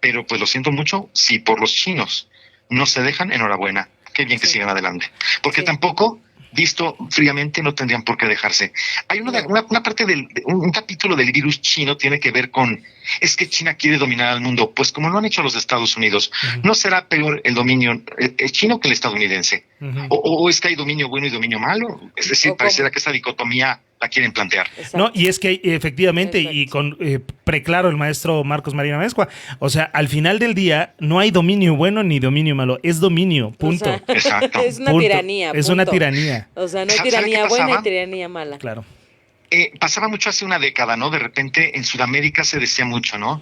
pero pues lo siento mucho, si por los chinos no se dejan, enhorabuena. qué bien que sigan adelante. Porque tampoco, visto fríamente, no tendrían por qué dejarse. Hay una parte un capítulo del virus chino tiene que ver con, es que China quiere dominar al mundo. Pues como lo han hecho los Estados Unidos, ¿no será peor el dominio chino que el estadounidense? ¿O es que hay dominio bueno y dominio malo? Es decir, pareciera que esa dicotomía la quieren plantear. No, y es que efectivamente, y con preclaro el maestro Marcos Mariano Amezcua, o sea, al final del día no hay dominio bueno ni dominio malo, es dominio, punto. O sea, exacto. Es una tiranía. Es una tiranía. O sea, no hay tiranía buena y tiranía mala. Claro. Pasaba mucho hace una década, ¿no? De repente en Sudamérica se decía mucho, ¿no?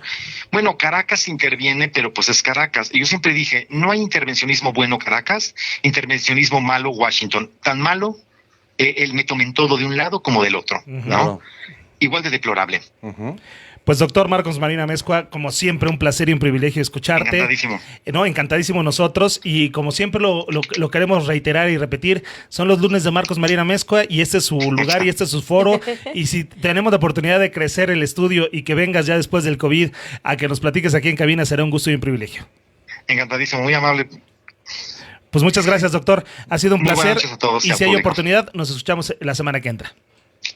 Bueno, Caracas interviene, pero pues es Caracas. Y yo siempre dije, no hay intervencionismo bueno Caracas, intervencionismo malo Washington. Tan malo el me tomen todo de un lado como del otro, ¿no? Igual de deplorable. Pues doctor Marcos Mariano Amezcua, como siempre un placer y un privilegio escucharte. Encantadísimo. No, encantadísimo nosotros, y como siempre lo queremos reiterar y repetir, son los lunes de Marcos Mariano Amezcua y este es su lugar y este es su foro, y si tenemos la oportunidad de crecer el estudio y que vengas ya después del COVID a que nos platiques aquí en cabina, será un gusto y un privilegio. Encantadísimo, muy amable. Pues muchas gracias, doctor. Ha sido un placer. A todos, y si hay oportunidad, nos escuchamos la semana que entra.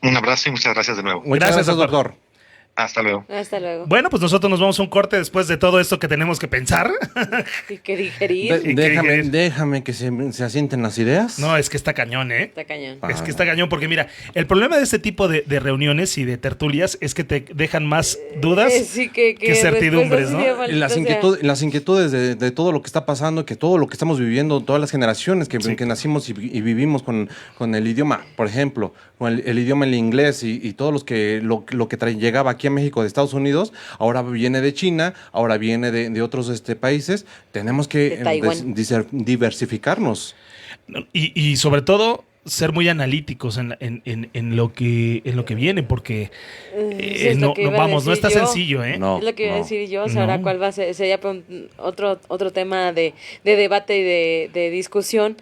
Un abrazo y muchas gracias de nuevo. Gracias, doctor. Hasta luego. Hasta luego. Bueno, pues nosotros nos vamos a un corte después de todo esto que tenemos que pensar. Y que digerir. Déjame que se asienten las ideas. No, es que está cañón, ¿eh? Está cañón. Es que está cañón porque mira, el problema de este tipo de reuniones y de tertulias es que te dejan más dudas que certidumbres, ¿no? Las inquietudes de todo lo que está pasando, que todo lo que estamos viviendo, todas las generaciones que nacimos y vivimos con el idioma, por ejemplo, con el idioma, el inglés y todo lo que llegaba aquí a México de Estados Unidos, ahora viene de China, ahora viene de otros países. Tenemos que diversificarnos. Y sobre todo ser muy analíticos en lo que viene, porque no está sencillo, ¿eh? No, es lo que iba a decir yo. O sea, ahora cuál va a ser, sería otro tema de debate y de discusión.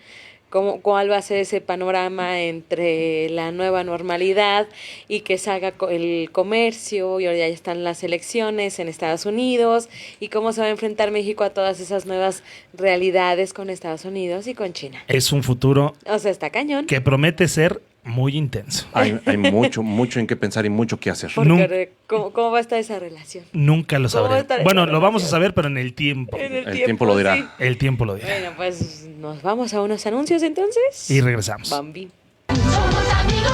¿Cuál va a ser ese panorama entre la nueva normalidad y que salga el comercio, y ahora ya están las elecciones en Estados Unidos, y cómo se va a enfrentar México a todas esas nuevas realidades con Estados Unidos y con China? Es un futuro, o sea, está cañón, que promete ser muy intenso. Hay mucho en qué pensar y mucho que hacer. Porque ¿cómo va a estar esa relación? Nunca lo sabremos. Bueno, lo vamos a saber, pero en el tiempo. El tiempo lo dirá. Sí. El tiempo lo dirá. Bueno, pues nos vamos a unos anuncios entonces. Y regresamos. Bambi. Somos amigos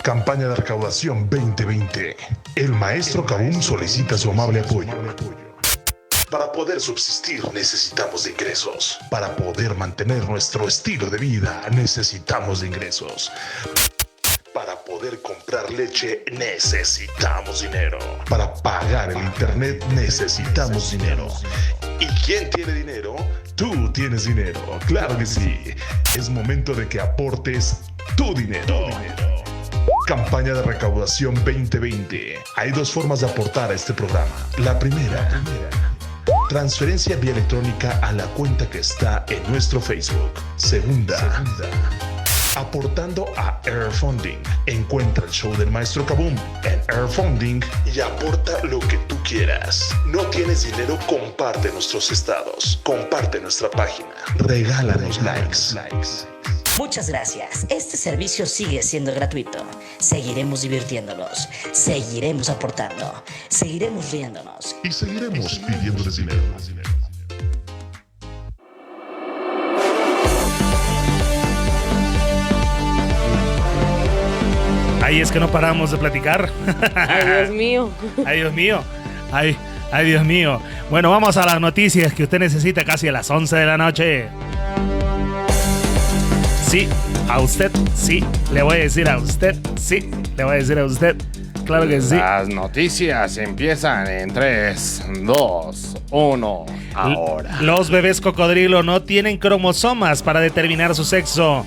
Campaña de recaudación 2020. El maestro Kabum solicita su amable apoyo. Para poder subsistir necesitamos de ingresos. Para poder mantener nuestro estilo de vida necesitamos de ingresos. Para poder comprar leche necesitamos dinero. Para pagar el internet necesitamos dinero. ¿Y quién tiene dinero? Tú tienes dinero, claro que sí. Es momento de que aportes tu dinero. Campaña de recaudación 2020. Hay dos formas de aportar a este programa. La primera, transferencia vía electrónica a la cuenta que está en nuestro Facebook. Segunda, aportando a Airfunding. Encuentra el show del maestro Kabum en Airfunding y aporta lo que tú quieras. ¿No tienes dinero? Comparte nuestros estados, comparte nuestra página, regálanos likes. Muchas gracias. Este servicio sigue siendo gratuito. Seguiremos divirtiéndonos, seguiremos aportando, seguiremos riéndonos y seguiremos pidiéndoles dinero. Ahí es que no paramos de platicar. Ay, Dios mío. Ay, Dios mío. Ay, Dios mío. Bueno, vamos a las noticias que usted necesita casi a las 11 de la noche. Sí, a usted, sí. Le voy a decir a usted, sí. Le voy a decir a usted. Claro que sí. Las noticias empiezan en 3, 2, 1. Ahora. Los bebés cocodrilo no tienen cromosomas para determinar su sexo.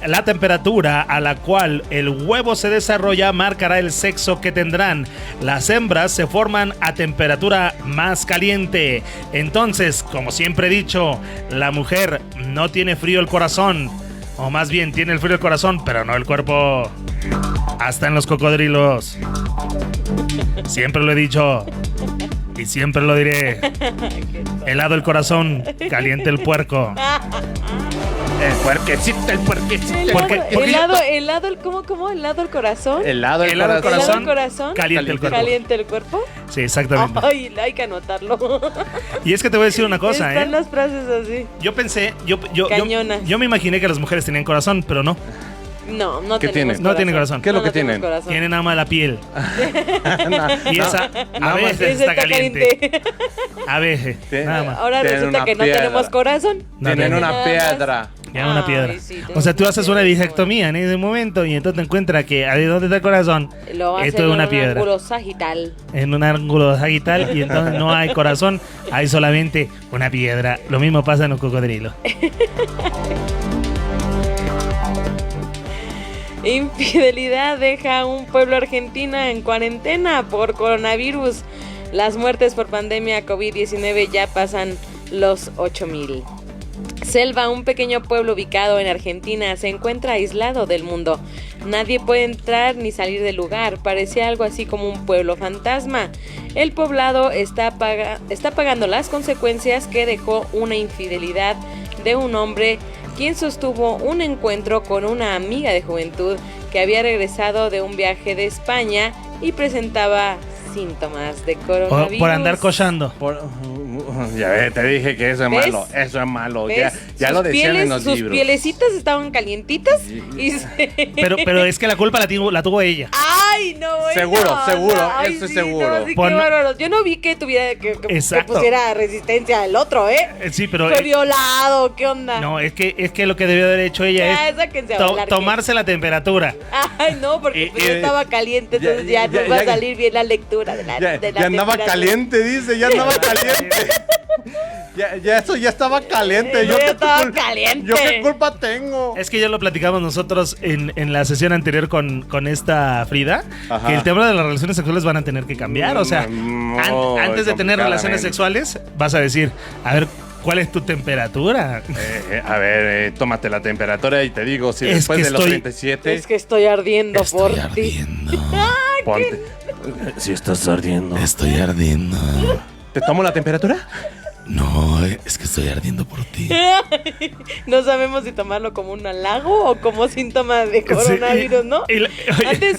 La temperatura a la cual el huevo se desarrolla marcará el sexo que tendrán. Las hembras se forman a temperatura más caliente. Entonces, como siempre he dicho, la mujer no tiene frío el corazón. O más bien, tiene el frío el corazón, pero no el cuerpo. Hasta en los cocodrilos. Siempre lo he dicho. Y siempre lo diré. Helado el corazón, caliente el puerco. El puerquecito. ¿Cómo? ¿Helado el corazón? Helado el corazón. Caliente el cuerpo. ¿Caliente el cuerpo? Sí, exactamente. Ay, hay que anotarlo. Y es que te voy a decir una cosa, Están las frases así. Yo pensé, Cañonas. yo me imaginé que las mujeres tenían corazón, pero no. No ¿Qué tenemos tienen? No tienen corazón. ¿Qué es lo que tienen? Corazón. Tienen nada más la piel. No, Y esa a veces está caliente. A veces, nada más. Ahora Tienen resulta una que no piedra. tenemos corazón. No Tienen tienen una piedra. Ya una piedra. Sí, O sea, tú haces una disectomía en ese momento y entonces te encuentras que ahí donde está el corazón, Lo hace esto es una piedra. En un ángulo sagital. En un ángulo sagital y entonces no hay corazón, hay solamente una piedra. Lo mismo pasa en los cocodrilos. Infidelidad deja a un pueblo argentino en cuarentena por coronavirus. Las muertes por pandemia COVID-19 ya pasan los 8,000. Selva, un pequeño pueblo ubicado en Argentina, se encuentra aislado del mundo. Nadie puede entrar ni salir del lugar. Parecía algo así como un pueblo fantasma. El poblado está pagando las consecuencias que dejó una infidelidad de un hombre quien sostuvo un encuentro con una amiga de juventud que había regresado de un viaje de España y presentaba síntomas de coronavirus. Por andar cochando. Ya ves, te dije que eso es ¿Ves? malo. Eso es malo. ¿Ves? Ya lo decían en los sus libros. pielecitas estaban calientitas y Pero es que la culpa la tuvo ella. ¡Ay, no! Seguro, Ay, eso es sí, seguro. No, sí, qué bárbaro. Yo no vi que tuviera que pusiera resistencia al otro, ¿eh? Sí, pero Fue violado, ¿qué onda? no, es que lo que debió haber hecho ella sáquense a es bailar, tomarse la temperatura. Ay, no, porque pues, yo estaba caliente, entonces ya nos va a salir bien la lectura de la Ya andaba temperatura. caliente, dice, ya andaba caliente. Eso ya estaba caliente. Ya estaba caliente. ¿Yo qué culpa tengo? Es que ya lo platicamos nosotros en la sesión anterior con esta Frida, Ajá. que el tema de las relaciones sexuales van a tener que cambiar. O sea, antes de tener relaciones sexuales, vas a decir, a ver, ¿cuál es tu temperatura? A ver, tómate la temperatura y te digo, si después de los 37... Es que estoy ardiendo por ti. Ponte. Si estás ardiendo. Estoy ardiendo. ¿Te tomo la temperatura? No, es que estoy ardiendo por ti. No sabemos si tomarlo como un halago o como síntoma de coronavirus, ¿no?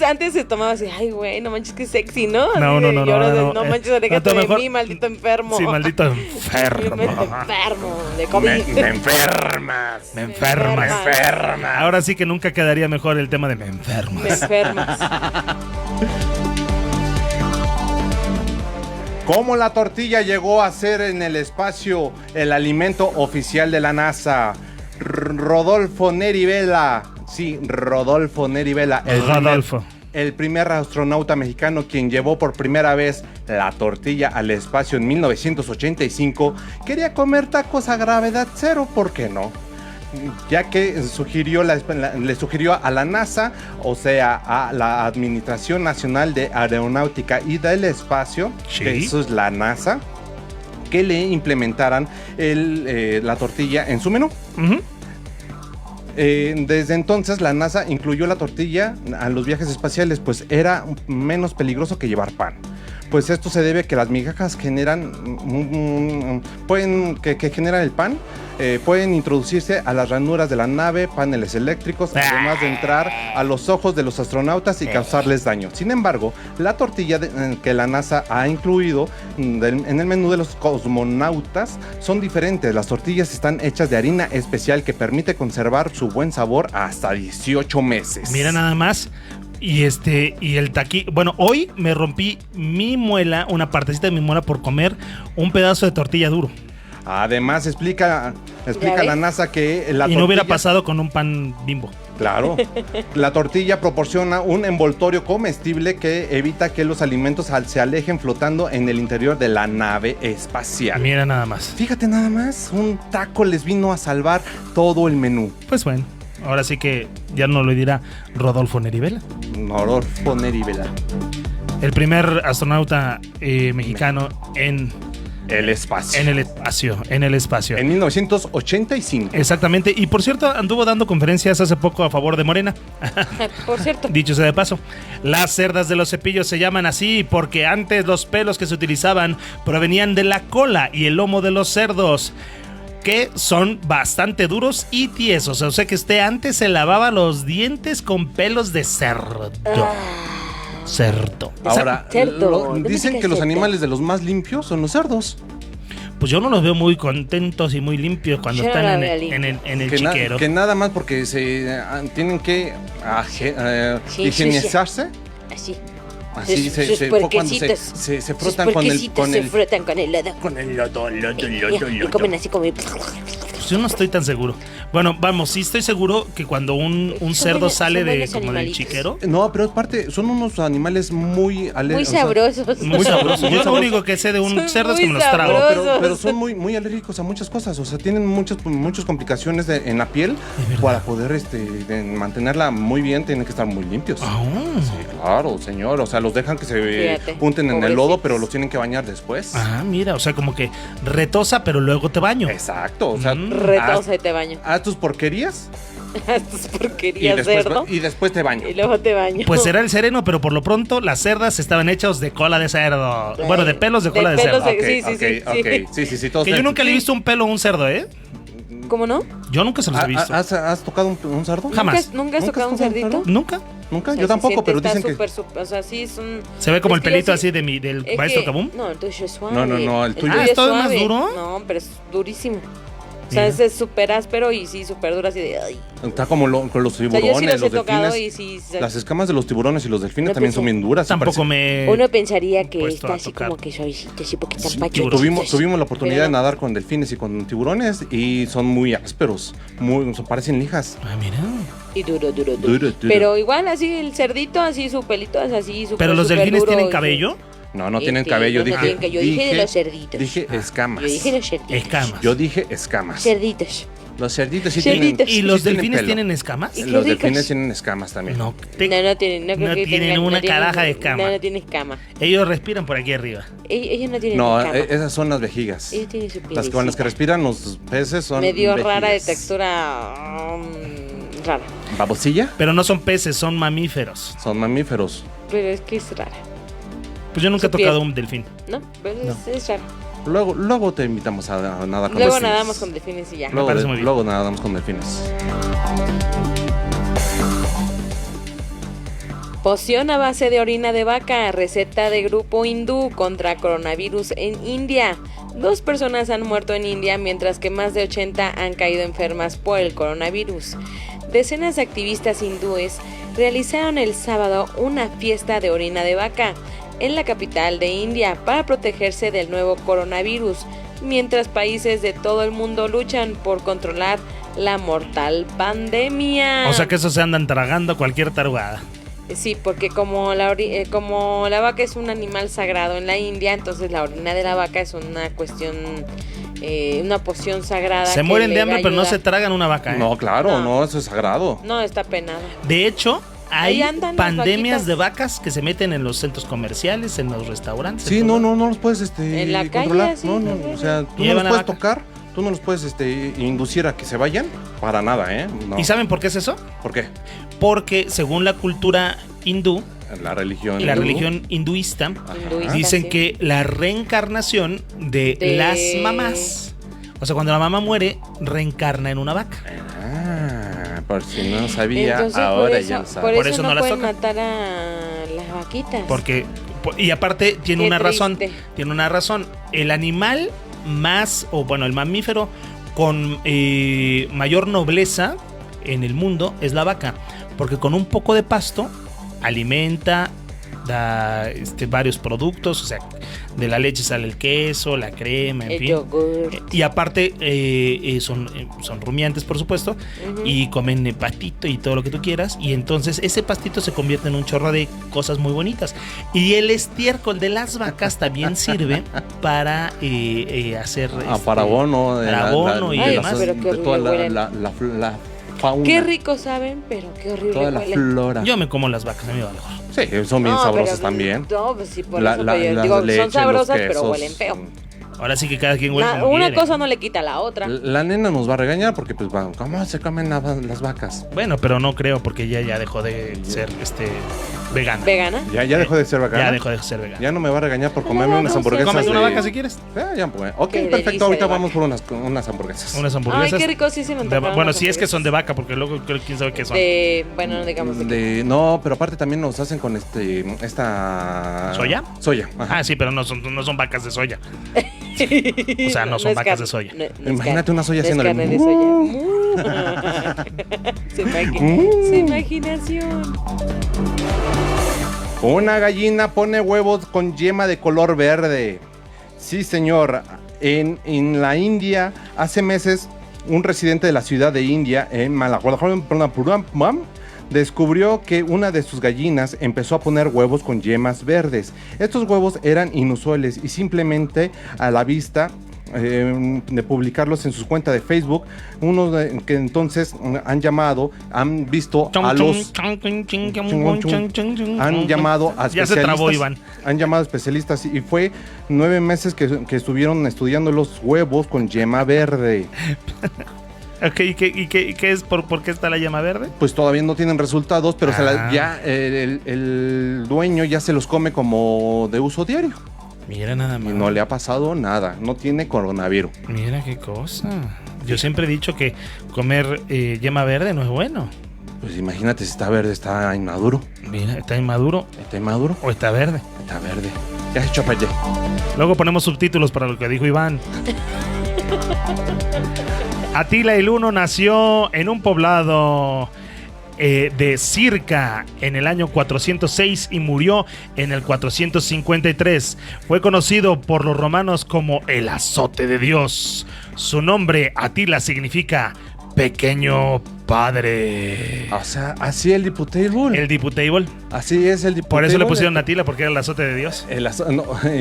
Antes se tomaba así, ay, güey, no manches, que sexy, ¿no? No, No manches, aléjate de mí, maldito enfermo. Sí, maldito enfermo. Enfermo de COVID. Me enfermas. Me enfermas. Ahora sí que nunca quedaría mejor el tema de me enfermas. Me enfermas. ¿Cómo la tortilla llegó a ser en el espacio el alimento oficial de la NASA? Rodolfo Neri Vela. Sí, Rodolfo Neri Vela. El primer astronauta mexicano quien llevó por primera vez la tortilla al espacio en 1985, quería comer tacos a gravedad cero, ¿por qué no? Ya que le sugirió a la NASA, o sea, a la Administración Nacional de Aeronáutica y del Espacio, ¿sí? Que eso es la NASA, que le implementaran la tortilla en su menú. Uh-huh. Desde entonces la NASA incluyó la tortilla a los viajes espaciales, pues era menos peligroso que llevar pan. Pues esto se debe a que las migajas generan generan el pan, pueden introducirse a las ranuras de la nave, paneles eléctricos, además de entrar a los ojos de los astronautas y causarles daño. Sin embargo, la tortilla que la NASA ha incluido en el menú de los cosmonautas son diferentes. Las tortillas están hechas de harina especial que permite conservar su buen sabor hasta 18 meses. Mira nada más. Y el taquillo. Bueno, hoy me rompí mi muela, una partecita de mi muela por comer un pedazo de tortilla duro. Además, explica la NASA que la tortilla... Y no hubiera pasado con un pan Bimbo. Claro. La tortilla proporciona un envoltorio comestible que evita que los alimentos se alejen flotando en el interior de la nave espacial. Mira nada más. Fíjate nada más, un taco les vino a salvar todo el menú. Pues bueno. Ahora sí que ya no lo dirá Rodolfo Neri Vela. Rodolfo Neri Vela. El primer astronauta mexicano en el espacio. En el espacio. En 1985. Exactamente. Y por cierto, anduvo dando conferencias hace poco a favor de Morena. Por cierto. Dicho sea de paso, las cerdas de los cepillos se llaman así porque antes los pelos que se utilizaban provenían de la cola y el lomo de los cerdos, que son bastante duros y tiesos. O sea que usted antes se lavaba los dientes con pelos de cerdo. Cerdo. Ahora, dicen que los animales de los más limpios son los cerdos. Pues yo no los veo muy contentos y muy limpios cuando están en el chiquero. Que nada más porque se tienen que higienizarse. Así. Así sus se frotan con el frotan con el lodo. Con el lodo. Y comen así como... Pues yo no estoy tan seguro. Bueno, vamos, sí estoy seguro que cuando un cerdo sale como del chiquero. No, pero aparte, son unos animales muy sabrosos. Muy sabrosos. Yo lo único que sé de un cerdo es que me los trago. Pero son muy alérgicos a muchas cosas. O sea, tienen muchas complicaciones en la piel. Para poder mantenerla muy bien, tienen que estar muy limpios. Sí, claro, señor. O sea, los dejan que se unten en el lodo, pero los tienen que bañar después. Mira, o sea, como que retosa, pero luego te baño. Exacto. O sea, retosa y te baño. Haz tus porquerías. Haz tus porquerías, cerdo. Y después te baño. Y luego te baño. Pues será el sereno, pero por lo pronto las cerdas estaban hechas de cola de cerdo. Bueno, de pelos de cola de cerdo. Sí, todos. Que yo nunca le he visto un pelo a un cerdo, ¿eh? ¿Cómo no? Yo nunca se los he visto. ¿Has tocado un cerdo? Jamás. ¿Nunca has tocado un cerdito? ¿Nunca? O sea, yo tampoco, pero dicen que... O sea, sí es un... ¿Se ve como el pelito así del maestro Kabum? No, el tuyo es suave. No, el tuyo es todo más duro. No, pero es durísimo. O sea, es súper áspero y sí, súper duro, así de... Ay. Está como con los tiburones, yo sí los he tocado delfines. Y sí, las escamas de los tiburones y los delfines también son bien duras. Tampoco me... Uno pensaría que está así como que suavecito, así poquito pacho. Tuvimos la oportunidad de nadar con delfines y con tiburones y son muy ásperos, parecen lijas. Mira. Y duro. Pero igual así el cerdito, así su pelito es así súper. ¿Pero los delfines tienen cabello? No tienen cabello. Yo dije de los cerditos. Dije escamas. Yo dije los cerditos. Escamas. Yo dije escamas. Cerditos. Los cerditos sí tienen. ¿Y los delfines tienen escamas? Los delfines tienen escamas también. No tienen una caraja de escamas. No tienen escamas. Ellos respiran por aquí arriba. Ellos no tienen escamas. No, esas son las vejigas. Ellos tienen su las con las que respiran los peces son medio vejigas. Rara de textura rara. ¿Babosilla? Pero no son peces, son mamíferos. Son mamíferos. Pero es que es rara. Pues yo nunca he tocado un delfín. No, pero es raro. Luego te invitamos a nadar con delfines. Luego nadamos con delfines y ya. Luego nadamos con delfines. Poción a base de orina de vaca, receta de grupo hindú contra coronavirus en India. 2 personas han muerto en India, mientras que más de 80 han caído enfermas por el coronavirus. Decenas de activistas hindúes realizaron el sábado una fiesta de orina de vaca en la capital de India para protegerse del nuevo coronavirus, mientras países de todo el mundo luchan por controlar la mortal pandemia. O sea que esos se andan tragando cualquier tarugada. Sí, porque como la vaca es un animal sagrado en la India, entonces la orina de la vaca es una cuestión, una poción sagrada. Se mueren de hambre, pero no se tragan una vaca. No, claro, no, eso es sagrado. No, está penado. De hecho, hay pandemias de vacas que se meten en los centros comerciales, en los restaurantes. Sí, no los puedes en la controlar. Calle, sí, o sea, tú no los puedes tocar, tú no los puedes inducir a que se vayan para nada, ¿eh? No. ¿Y saben por qué es eso? ¿Por qué? Porque según la cultura hindú, la religión hinduista, dicen que la reencarnación de las mamás, o sea, cuando la mamá muere, reencarna en una vaca. Por si no sabía, entonces, ahora ya lo sabe. Por eso no las pueden matar a las vaquitas. Y aparte tiene una razón. El animal el mamífero con mayor nobleza en el mundo es la vaca, porque con un poco de pasto alimenta, da varios productos, o sea, de la leche sale el queso, la crema, en fin. Yogurt. Y aparte son rumiantes, por supuesto, y comen pastito y todo lo que tú quieras, y entonces ese pastito se convierte en un chorro de cosas muy bonitas. Y el estiércol de las vacas también sirve para hacer para abono, y demás. De toda la fauna. Qué rico saben, pero qué horrible toda la flora. Yo me como las vacas, a mí vale. Sí, son bien sabrosas también. No, pues sí, por eso yo digo, leche, son sabrosas, pero huelen feo. Ahora sí que cada quien huele como Una quiere. cosa no le quita a la otra. La nena nos va a regañar porque, pues, ¿cómo se comen las vacas? Bueno, pero no creo porque ella ya dejó de ser vegana. ¿Vegana? Ya dejó de ser vegana. Ya dejó de ser vegana. Ya no me va a regañar por comerme unas hamburguesas. ¿Comes una de- vaca si quieres? Ya, pues. Ok, Qué perfecto. delicia Ahorita de vamos por unas hamburguesas. Unas hamburguesas. Ay, qué rico, sí se me antojaron Bueno, unas si es que son de vaca, porque luego quién sabe qué son. Bueno, no digamos de qué. No, pero aparte también nos hacen con esta... ¿Soya? Soya. Ajá. Ah, sí, pero no son vacas de soya. O sea, no son es vacas de soya. no es Imagínate una soya no es haciéndole... carne de soya. Su imaginación. Una gallina pone huevos con yema de color verde. Sí, señor. En la India, hace meses, un residente de la ciudad de India, en Malappuram, descubrió que una de sus gallinas empezó a poner huevos con yemas verdes. Estos huevos eran inusuales y simplemente a la vista de publicarlos en su cuenta de Facebook, que entonces han visto a los... Han llamado a especialistas. Ya se trabó, Iván. Han llamado a especialistas y fue 9 meses que estuvieron estudiando los huevos con yema verde. Ok, ¿y qué es? ¿Por qué está la llama verde? Pues todavía no tienen resultados, pero ya el dueño ya se los come como de uso diario. Mira nada más. Y no le ha pasado nada, no tiene coronavirus. Mira qué cosa. Yo siempre he dicho que comer yema verde no es bueno. Pues imagínate si está verde, está inmaduro. Mira, ¿está inmaduro? ¿Está inmaduro? ¿O está verde? Está verde. Ya se echó para allá. Luego ponemos subtítulos para lo que dijo Iván. Atila el Uno nació en un poblado de Circa en el año 406 y murió en el 453. Fue conocido por los romanos como el azote de Dios. Su nombre, Atila, significa pequeño padre. O sea, así el Diputable. El Diputable. Así es el Diputable. Por eso le pusieron Atila, porque era el azote de Dios.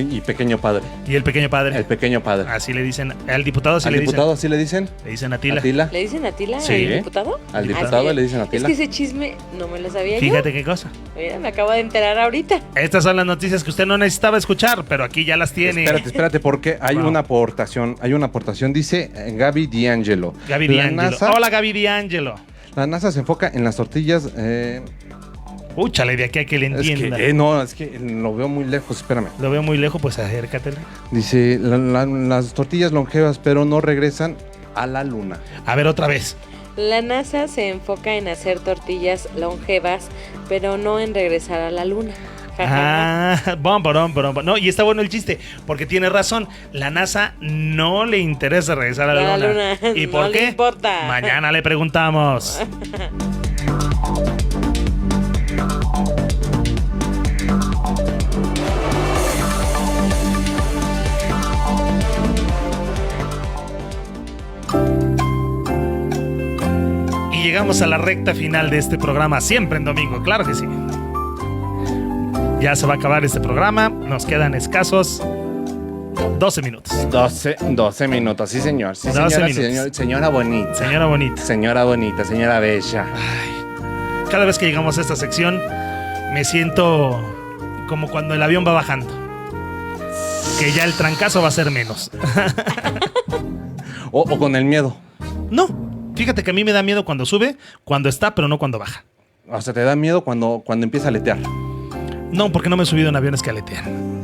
Y pequeño padre. Y el pequeño padre. El pequeño padre. Así le dicen. Al diputado así ¿Al le diputado dicen. así le dicen? Le dicen Atila. ¿Atila? ¿Le dicen Atila Sí. al diputado? Al diputado le dicen Es Atila. que ese chisme no me lo sabía Fíjate yo. qué cosa. Mira, me acabo de enterar ahorita. Estas son las noticias que usted no necesitaba escuchar, pero aquí ya las tiene. Espérate, porque hay una aportación. Dice Gaby D'Angelo. Gaby La D'Angelo. NASA- Hola, Gaby D'Angelo. La NASA se enfoca en las tortillas. Úchale de aquí a que le entienda. Es que lo veo muy lejos, espérame. Lo veo muy lejos, pues acércatele. Dice, las tortillas longevas, pero no regresan a la luna. A ver, otra vez. La NASA se enfoca en hacer tortillas longevas, pero no en regresar a la luna. Bom. No, y está bueno el chiste, porque tiene razón. La NASA no le interesa regresar a la luna. ¿Y no por le qué? importa. Mañana le preguntamos. Y llegamos a la recta final de este programa, siempre en domingo, claro que sí. Ya se va a acabar este programa, nos quedan escasos 12 minutos. 12 minutos, sí señor. Sí, 12 señora, minutos. señora bonita. Señora bonita. Señora bonita, señora bella. Cada vez que llegamos a esta sección me siento como cuando el avión va bajando, que ya el trancazo va a ser menos. o con el miedo. No, fíjate que a mí me da miedo cuando sube, cuando está, pero no cuando baja. O sea, te da miedo cuando empieza a aletear. No, porque no me he subido en aviones que aletean.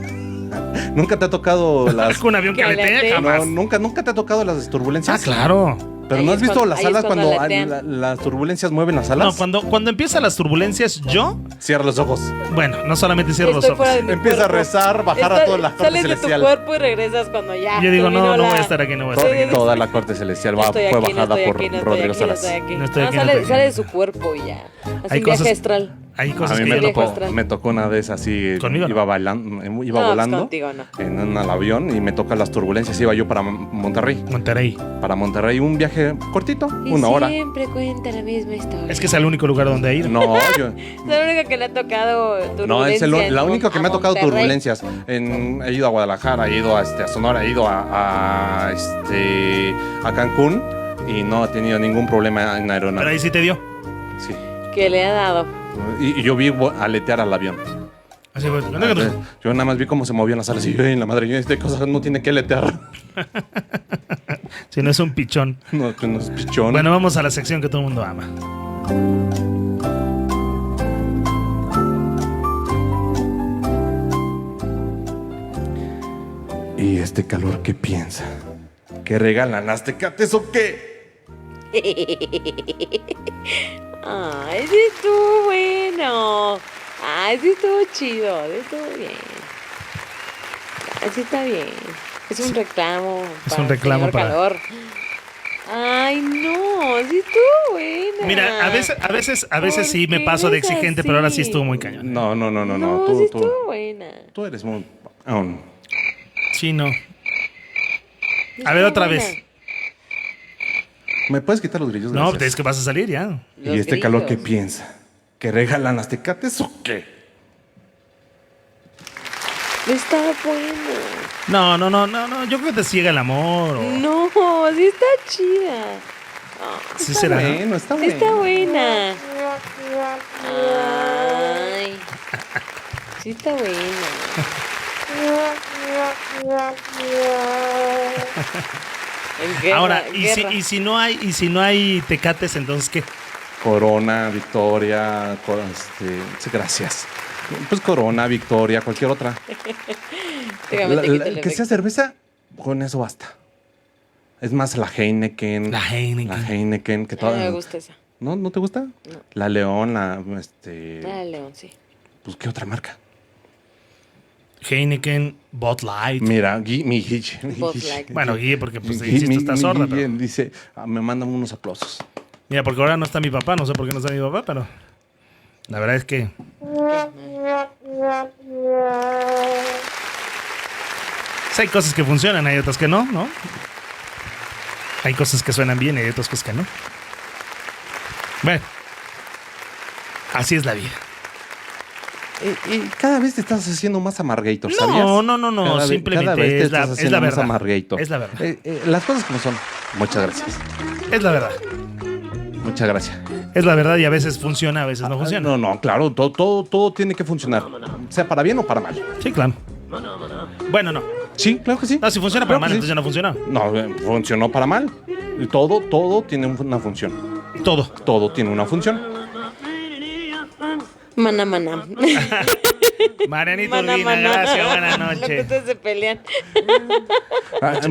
¿Nunca te ha tocado las... ¿Un avión que aletea? Jamás. No, ¿nunca te ha tocado las turbulencias? Ah, claro. Pero Ahí ¿no es has visto cuando- las ahí es alas cuando cuando aletean. las turbulencias mueven las alas? No, cuando empiezan las turbulencias, yo, Cierra los ojos. bueno, no solamente cierro los Estoy ojos. fuera de mi Empieza a cuerpo. rezar, bajar a toda la corte Sales de tu celestial. cuerpo y regresas cuando ya. Yo digo, no terminó voy a la- estar aquí, no voy a estar aquí. Toda la corte celestial No estoy fue aquí, no bajada estoy por aquí, no estoy Rodrigo aquí, no Salas. estoy aquí. No estoy aquí, no sale, estoy aquí. sale de su cuerpo y ya. Hace Hay un cosas- viaje astral. Hay A cosas mí que me yo no viejo puedo. astral. me tocó una vez así, ¿Conmigo no? iba No, volando contigo no. en un avión y me toca las turbulencias. Iba yo para Monterrey. Monterrey. Un viaje cortito, Y una hora. siempre cuenta la misma historia. Es que es el único lugar donde he ido. No, yo... Es la única que le ha tocado turbulencia. No, es la única que me ha tocado Monterrey. turbulencias. He ido a Guadalajara, he ido a Sonora, he ido a Cancún y no he tenido ningún problema en aeronave. Pero ahí sí te dio. Sí. Que le ha dado. Y yo vi aletear al avión. Así pues, yo nada más vi cómo se movían las alas y yo, en la madre, esta cosa no tiene que letear. Si no es un pichón. No es pichón. Bueno, vamos a la sección que todo el mundo ama. ¿Y este calor qué piensa? ¿Que regalan las Tecates o qué? Ay, sí estuvo bueno. Ay, sí estuvo chido, sí estuvo bien. Ay, sí está bien. Es un reclamo. Es un reclamo para calor. Ay, no, sí estuvo buena. Mira, a veces sí me paso de exigente, pero ahora sí estuvo muy cañón. No. Sí estuvo buena. Tú eres muy... Sí, no. A ver, otra vez. ¿Me puedes quitar los grillos? No, es que vas a salir ya. ¿Y este calor qué piensa? ¿Que regalan las Tecates o qué? Está buena. No. Yo creo que te ciega el amor. No, sí está chida. Sí será. Bueno, está bueno. Está buena. Ay. Sí está buena. Ahora, y si no hay Tecates, entonces ¿qué? Corona, Victoria, gracias. Pues Corona, Victoria, cualquier otra. Que sea cerveza, con eso basta. Es más la Heineken. La Heineken. Que toda... No me gusta esa. ¿No te gusta? No. La León, La León, sí. Pues, ¿qué otra marca? Heineken, Bud Light. Mira, Bud Light. Bueno, Guille, porque pues insisto, está sorda. Pero... Dice, me mandan unos aplausos. Mira, porque ahora no está mi papá, no sé por qué no está mi papá, pero la verdad es que... Sí, hay cosas que funcionan, hay otras que no. Hay cosas que suenan bien y hay otras cosas que no. Bueno, así es la vida. Y cada vez te estás haciendo más amargator, ¿sabías? No, simplemente es la verdad. Amargator. Es la verdad. Las cosas como son. Muchas gracias. Es la verdad. Muchas gracias. Es la verdad y a veces funciona, a veces no funciona. No, claro, todo tiene que funcionar. Sea para bien o para mal. Sí, claro. Bueno, no. Sí, claro que sí. No, si funciona para mal, entonces ya no funciona. No, funcionó para mal. Todo tiene una función. Todo tiene una función. Maná. Marianito Urbina, gracias, buenas noches. Ustedes se pelean.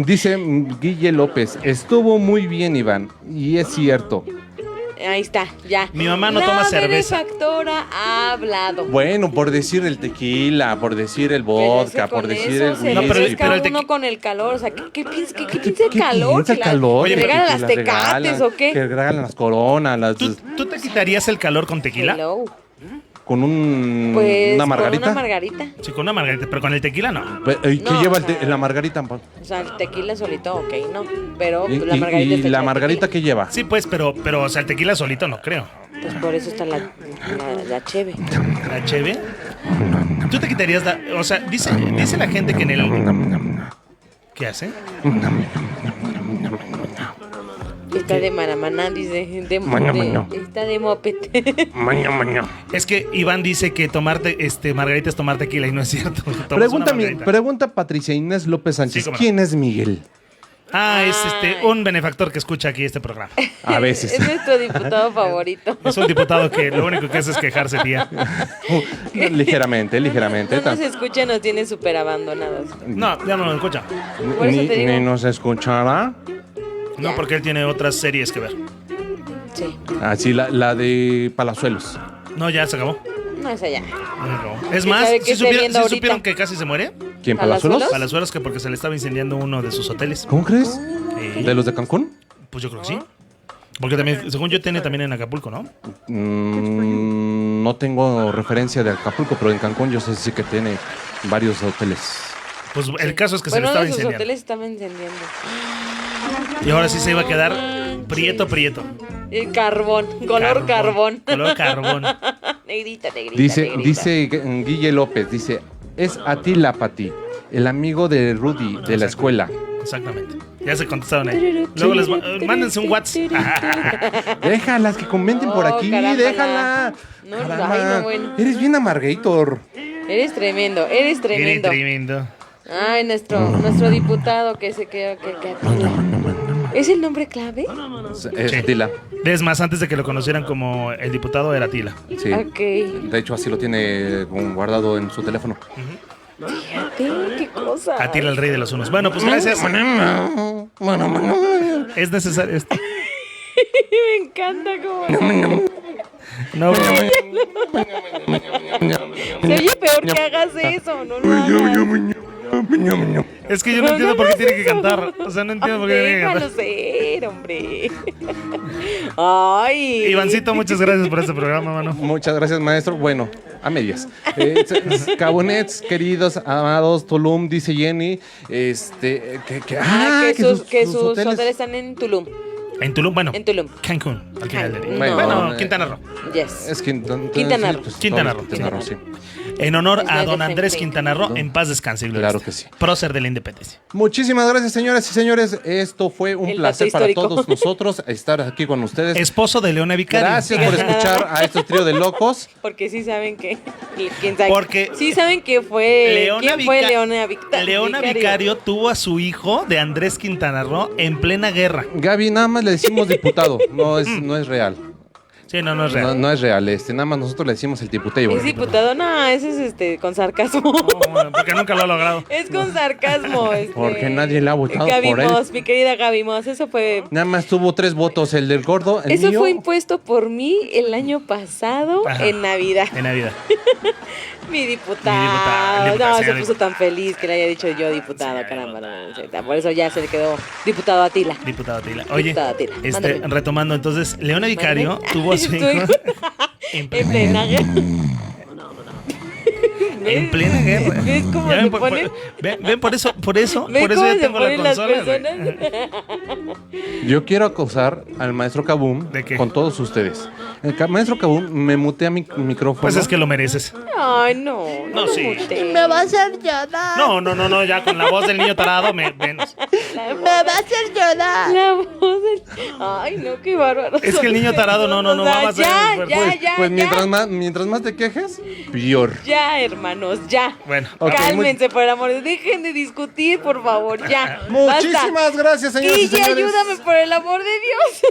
Dice Guille López, estuvo muy bien, Iván. Y es cierto. Ahí está, ya. Mi mamá no toma cerveza. La benefactora ha hablado. Bueno, por decir el tequila, por decir el vodka, por decir el whisky. No, pero uno con el calor, o sea, ¿qué piensa el calor? ¿Qué piensa el calor? Oye, ¿regalan las Tecates o qué? Que regalan las Coronas. ¿Tú te quitarías el calor con tequila? Hello. ¿Con una margarita? Con una margarita. Sí, con una margarita, pero con el tequila no. ¿Qué lleva la margarita? O sea, el tequila solito, ok, no. Pero ¿Y la margarita la margarita qué lleva? Sí, pues, pero o sea, el tequila solito no creo. Pues por eso está la cheve. ¿La cheve? ¿Tú te quitarías o sea, dice la gente que en el... ¿Qué hace? Está de maramaná, dice. Está de moped. Es que Iván dice que tomarte margarita es tomar tequila y no es cierto. Pregunta Patricia Inés López Sánchez. ¿Quién es Miguel? Es un benefactor que escucha aquí este programa. A veces. Es nuestro diputado favorito. Es un diputado que lo único que hace es quejarse, tía. Ligeramente. No nos escucha, nos tiene súper abandonados. No, ya no nos escucha. Por eso te digo. Ni nos escuchará. No, porque él tiene otras series que ver. Sí. Sí, la de Palazuelos. No, ya se acabó. No, esa ya. Es más, ¿sí supieron que casi se muere? ¿Quién, Palazuelos? Palazuelos, que porque se le estaba incendiando uno de sus hoteles. ¿Cómo crees? ¿De los de Cancún? Pues yo creo que sí. Porque también, según yo, tiene también en Acapulco, ¿no? No tengo referencia de Acapulco, pero en Cancún yo sé sí que tiene varios hoteles. Pues el caso es que se le estaba incendiando. Los hoteles estaban incendiando. Y ahora sí se iba a quedar prieto. El carbón, color carbón. Color carbón. Negrita. Dice Guille López, dice, es Atila Pati, el amigo de Rudy de la escuela. Exactamente. Ya se contestaron ahí. Luego les mándense un WhatsApp. Déjalas que comenten por aquí, caramba, déjala. No, bueno. Eres bien amargator. Eres tremendo. Eres tremendo. Ay, nuestro diputado que se quedó. ¿Es el nombre clave? Es Tila. Es más, antes de que lo conocieran como el diputado, era Tila. Sí. Ok. De hecho, así lo tiene guardado en su teléfono. Fíjate, qué cosa. Atila, el rey de los unos. Bueno, pues gracias. Es necesario esto. Me encanta cómo. No, se oye peor que hagas eso, no lo hagas. Es que yo no entiendo por qué tiene que cantar. O sea, no entiendo por qué tiene que cantar. Déjalo ser, hombre. Ay. Ivancito, muchas gracias por este programa, mano. Muchas gracias, maestro. Bueno, a medias. Cabonets, queridos, amados, Tulum, dice Jenny. Que sus hoteles están en Tulum. En Tulum, bueno. En Tulum. Cancún. Al final del día. No. Bueno, Quintana Roo. Yes. Es Quintana Roo. Quintana Roo, sí. En honor a don Andrés Quintana Roo, en paz descanse. Claro que sí. Prócer de la independencia. Muchísimas gracias, señoras y señores. Esto fue un placer para todos nosotros estar aquí con ustedes. Esposo de Leona Vicario. Gracias por escuchar a este trío de locos. Porque sí saben que. ¿Quién sabe? Porque sí saben que fue. Leona ¿Quién fue Leona Vicario? Leona Vicario tuvo a su hijo de Andrés Quintana Roo en plena guerra. Gaby, nada más le decimos diputado. No es real. Sí, no es real. No es real. Nada más nosotros le decimos el diputado. ¿Es diputado? No, ese es con sarcasmo. No, porque nunca lo ha logrado. Es con sarcasmo. Porque nadie le ha votado Gaby por él. Moss, mi querida Gaby Moss, eso fue. Nada más tuvo 3 votos. El del gordo, el eso mío. fue impuesto por mí el año pasado. Ajá. En Navidad. En Navidad. Mi diputado. No, se puso tan feliz que le haya dicho yo diputado, sí, caramba. No, por eso ya se le quedó diputado Atila. Diputado Atila. Oye, diputado Atila. Retomando, entonces, Leona Vicario tuvo a su hijo en plena guerra. En plena guerra. ¿Ves cómo se ponen? Ven, por eso ya tengo la consola. Yo quiero acusar al maestro Kabum con todos ustedes. El maestro Kabum me mutea mi micrófono. Pues es que lo mereces. Ay, no sí. Me va a hacer llorar. No, ya con la voz del niño tarado me va a hacer llorar. La voz del... Ay, no, qué bárbaro. Es que el niño tarado no va a ser. Pues mientras más te quejes, peor. Ya, hermanos, ya. Bueno, cálmense, por el amor de Dios. Dejen de discutir, por favor, ya. Muchísimas gracias, señoras y señores. Ayúdame, por el amor de Dios.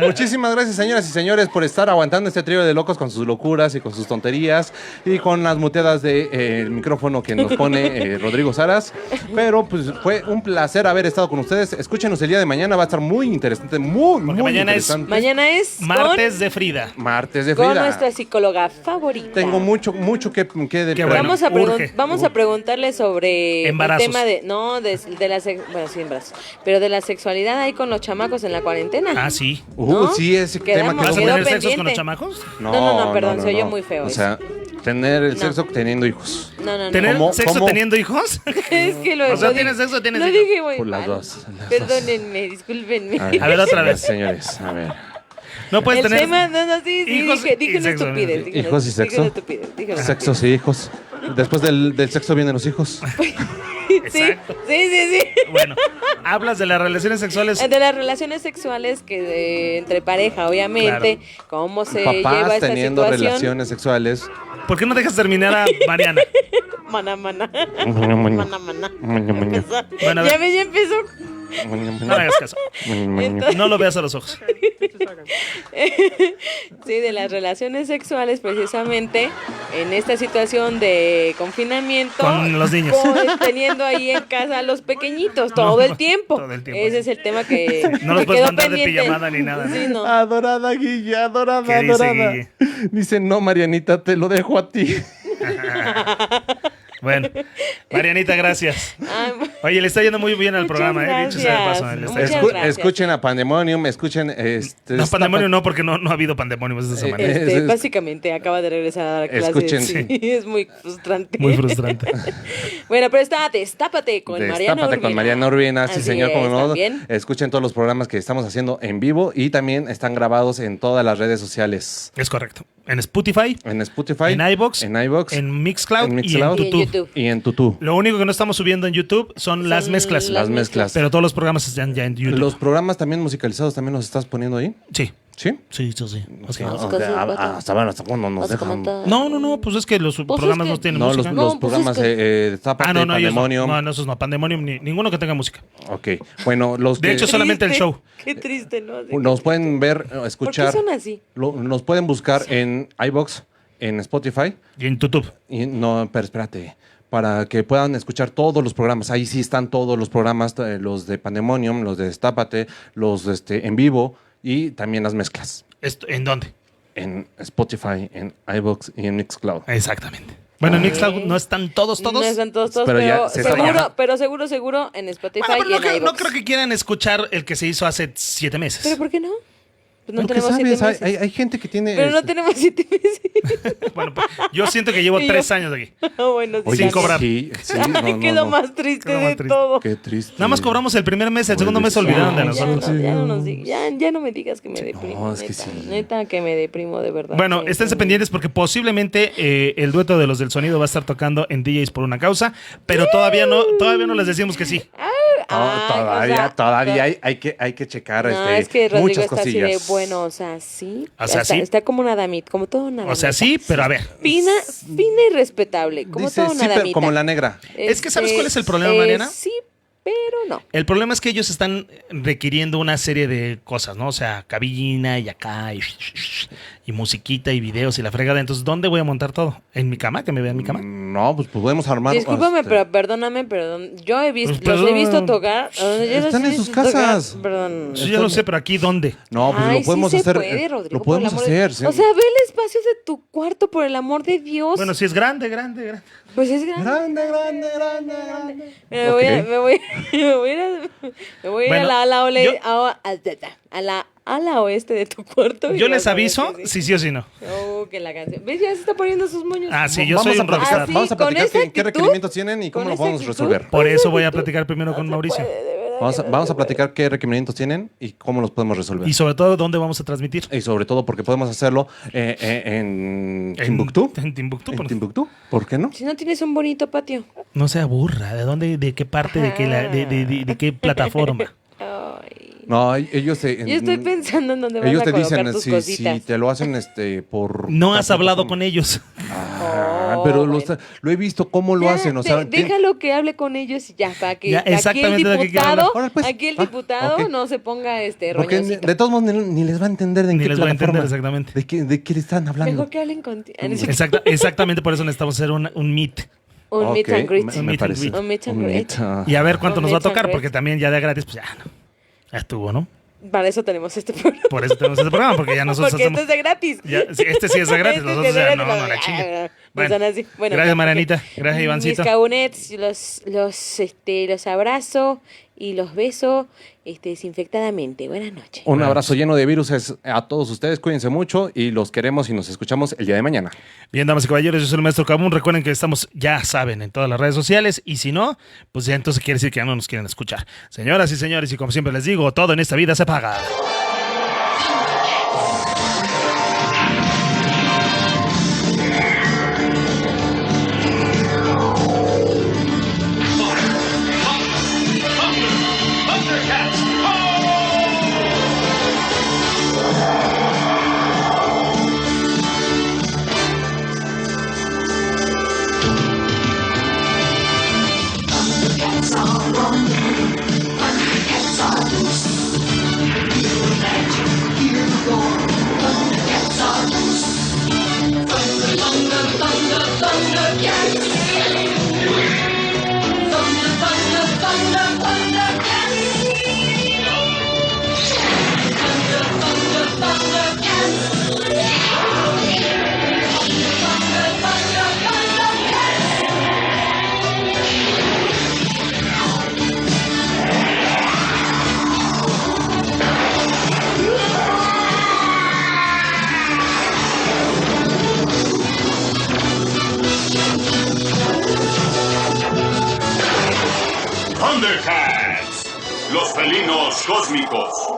Muchísimas gracias, señoras y señores, por estar aguantando este trío de locos con sus locuras y con sus tonterías y con las muteadas del micrófono que nos pone Rodrigo Saras. Pero pues fue un placer haber estado con ustedes. Escúchenos el día de mañana, va a estar muy interesante, muy interesante. Mañana es Martes de Frida. Martes de Frida. Con nuestra psicóloga favorita. Tengo mucho que Vamos a preguntarle sobre embarazos. el tema de embarazos, pero de la sexualidad ahí con los chamacos en la cuarentena. Ah, sí. ¿No? Sí, ese tema ¿Vas a tener sexos con los chamacos? No, perdón, se oyó muy feo. O sea, tener el sexo teniendo hijos. No. ¿Tener sexo teniendo hijos? Es que lo ¿tienes sexo o tienes hijos? Lo dije muy por mal. las dos. Perdónenme, discúlpenme. A ver, otra vez. Señores, a ver. No puedes tener sí, hijos dije una estupidez. Hijos y sexo. Sexos y hijos. Después del sexo vienen los hijos. Sí. Bueno, hablas de las relaciones sexuales. De las relaciones sexuales entre pareja, obviamente. Claro. Cómo se lleva esa situación. Teniendo relaciones sexuales. ¿Por qué no dejas terminar a Mariana? Mana. Bueno, ya empezó. No le hagas caso. Entonces, no lo veas a los ojos. Sí, de las relaciones sexuales, precisamente en esta situación de confinamiento. Con los niños. Teniendo ahí en casa a los pequeñitos todo el tiempo. Ese es el tema que. No los puedes mandar de pijamada ni nada. Sí, no. Adorada Guille, adorada. Guille? Dice, no, Marianita, te lo dejo a ti. Bueno, Marianita, gracias. Oye, le está yendo muy bien al programa, dicho sea de paso. Escuchen a Pandemonium, escuchen... no, Pandemonium no, porque no ha habido Pandemonium esta semana. Básicamente, acaba de regresar a dar clases. Escuchen, sí. Es muy frustrante. Muy frustrante. Bueno, pero Destápate con Mariana Urbina. Sí, señor, como no. Escuchen todos los programas que estamos haciendo en vivo y también están grabados en todas las redes sociales. Es correcto. En Spotify. En iVoox. En Mixcloud. Y en YouTube. Y en Tutu. Lo único que no estamos subiendo en YouTube son las mezclas. Las mezclas. Pero todos los programas están ya en YouTube. ¿Los programas también musicalizados también los estás poniendo ahí? Sí. ¿Sí? Sí. Hasta cuándo nos dejan. No, pues es que los programas no tienen música. Los programas Tápate, no, Pandemonium. No, esos no, Pandemonium, ninguno que tenga música. Ok, bueno, los de hecho, solamente el show. Qué triste, ¿no? Nos pueden ver, escuchar. ¿Por qué son así? Nos pueden buscar en iVoox, en Spotify. Y en YouTube. Pero espérate. Para que puedan escuchar todos los programas. Ahí sí están todos los programas, los de Pandemonium, los de Destápate, los en vivo y también las mezclas. ¿En dónde? En Spotify, en iVoox y en Mixcloud. Exactamente. Bueno, en Mixcloud no están todos. No están todos, seguro en Spotify y en iVoox. No creo que quieran escuchar el que se hizo hace 7 meses. ¿Pero por qué no? Pues no tenemos 7 meses. Hay gente que tiene... Pero no tenemos 7 meses. Bueno, pues, yo siento que llevo 3 años aquí. Bueno, sí. Sin cobrar. Sí, que lo más triste de todo. Qué triste. Nada más cobramos el primer mes, el segundo mes se olvidaron de nosotros. Ya no me digas que me deprimo. No, es que sí. Neta, que me deprimo de verdad. Bueno, esténse pendientes porque posiblemente el dueto de los del sonido va a estar tocando en DJs por una causa, pero todavía no les decimos que sí. Todavía hay que checar es que Rodrigo muchas está cosillas. así de bueno, o sea, sí. Sí. Está como una damita, como todo una damita. O sea, sí, pero a ver. Fina y respetable, como Dice, todo una sí, damita. pero como la negra. Es que ¿sabes cuál es el problema, Mariana? Sí, pero no. El problema es que ellos están requiriendo una serie de cosas, ¿no? O sea, cabina y acá y musiquita y videos y la fregada. Entonces, ¿dónde voy a montar todo? ¿En mi cama? ¿Que me vean mi cama? No, pues podemos armar. Discúlpame, pero perdóname, yo he visto, los he visto tocar. Están en sus casas. Perdón. Sí, yo lo sé, pero aquí ¿dónde? No, pues lo podemos hacer. Puede, Rodrigo, lo podemos hacer. O sea, ve el espacio de tu cuarto, por el amor de Dios. Bueno, si es grande. Pues es grande. Me voy a ir a la ala oeste de tu cuarto. Yo les aviso si sí o si no. Que la canción. ¿Ves? Ya se está poniendo sus moños. Sí, yo soy un rockstar. Vamos a platicar qué requerimientos tienen y cómo lo podemos resolver. Por eso voy a platicar primero con Mauricio. Vamos a platicar qué requerimientos tienen y cómo los podemos resolver. Y sobre todo, ¿dónde vamos a transmitir? Y sobre todo, porque podemos hacerlo en Timbuktu. En Timbuktu. ¿En Timbuktu? ¿Por qué no? Si no tienes un bonito patio. No se aburra. ¿De dónde? ¿De qué parte? ¿De qué plataforma? No, ellos yo estoy pensando en dónde vas a colocar tus cositas. Si te lo hacen por... No has hablado con ellos. Pero lo he visto cómo lo hacen. O sea, déjalo que hable con ellos y ya, para que aquí el diputado no se ponga porque de todos modos ni les va a entender de qué plataforma. Entender exactamente. ¿De qué le están hablando? Mejor que hablen contigo. Exactamente, por eso necesitamos hacer un meet. Un meet and greet. Un meet and greet. Y a ver cuánto nos va a tocar, porque también ya de gratis, pues ya no. Ya estuvo, ¿no? Para eso tenemos este programa. Por eso tenemos este programa, porque ya nosotros porque esto es de gratis. Este sí es de gratis, nosotros ya no la chinga. Bueno, gracias, Marianita. Gracias, Ivancito. Mis cabunets, los abrazo y los beso desinfectadamente. Buenas noches. Un abrazo lleno de virus a todos ustedes. Cuídense mucho y los queremos y nos escuchamos el día de mañana. Bien, damas y caballeros, yo soy el Maestro Kabum. Recuerden que estamos, ya saben, en todas las redes sociales. Y si no, pues ya entonces quiere decir que ya no nos quieren escuchar. Señoras y señores, y como siempre les digo, todo en esta vida se paga. Thundercats, los felinos cósmicos.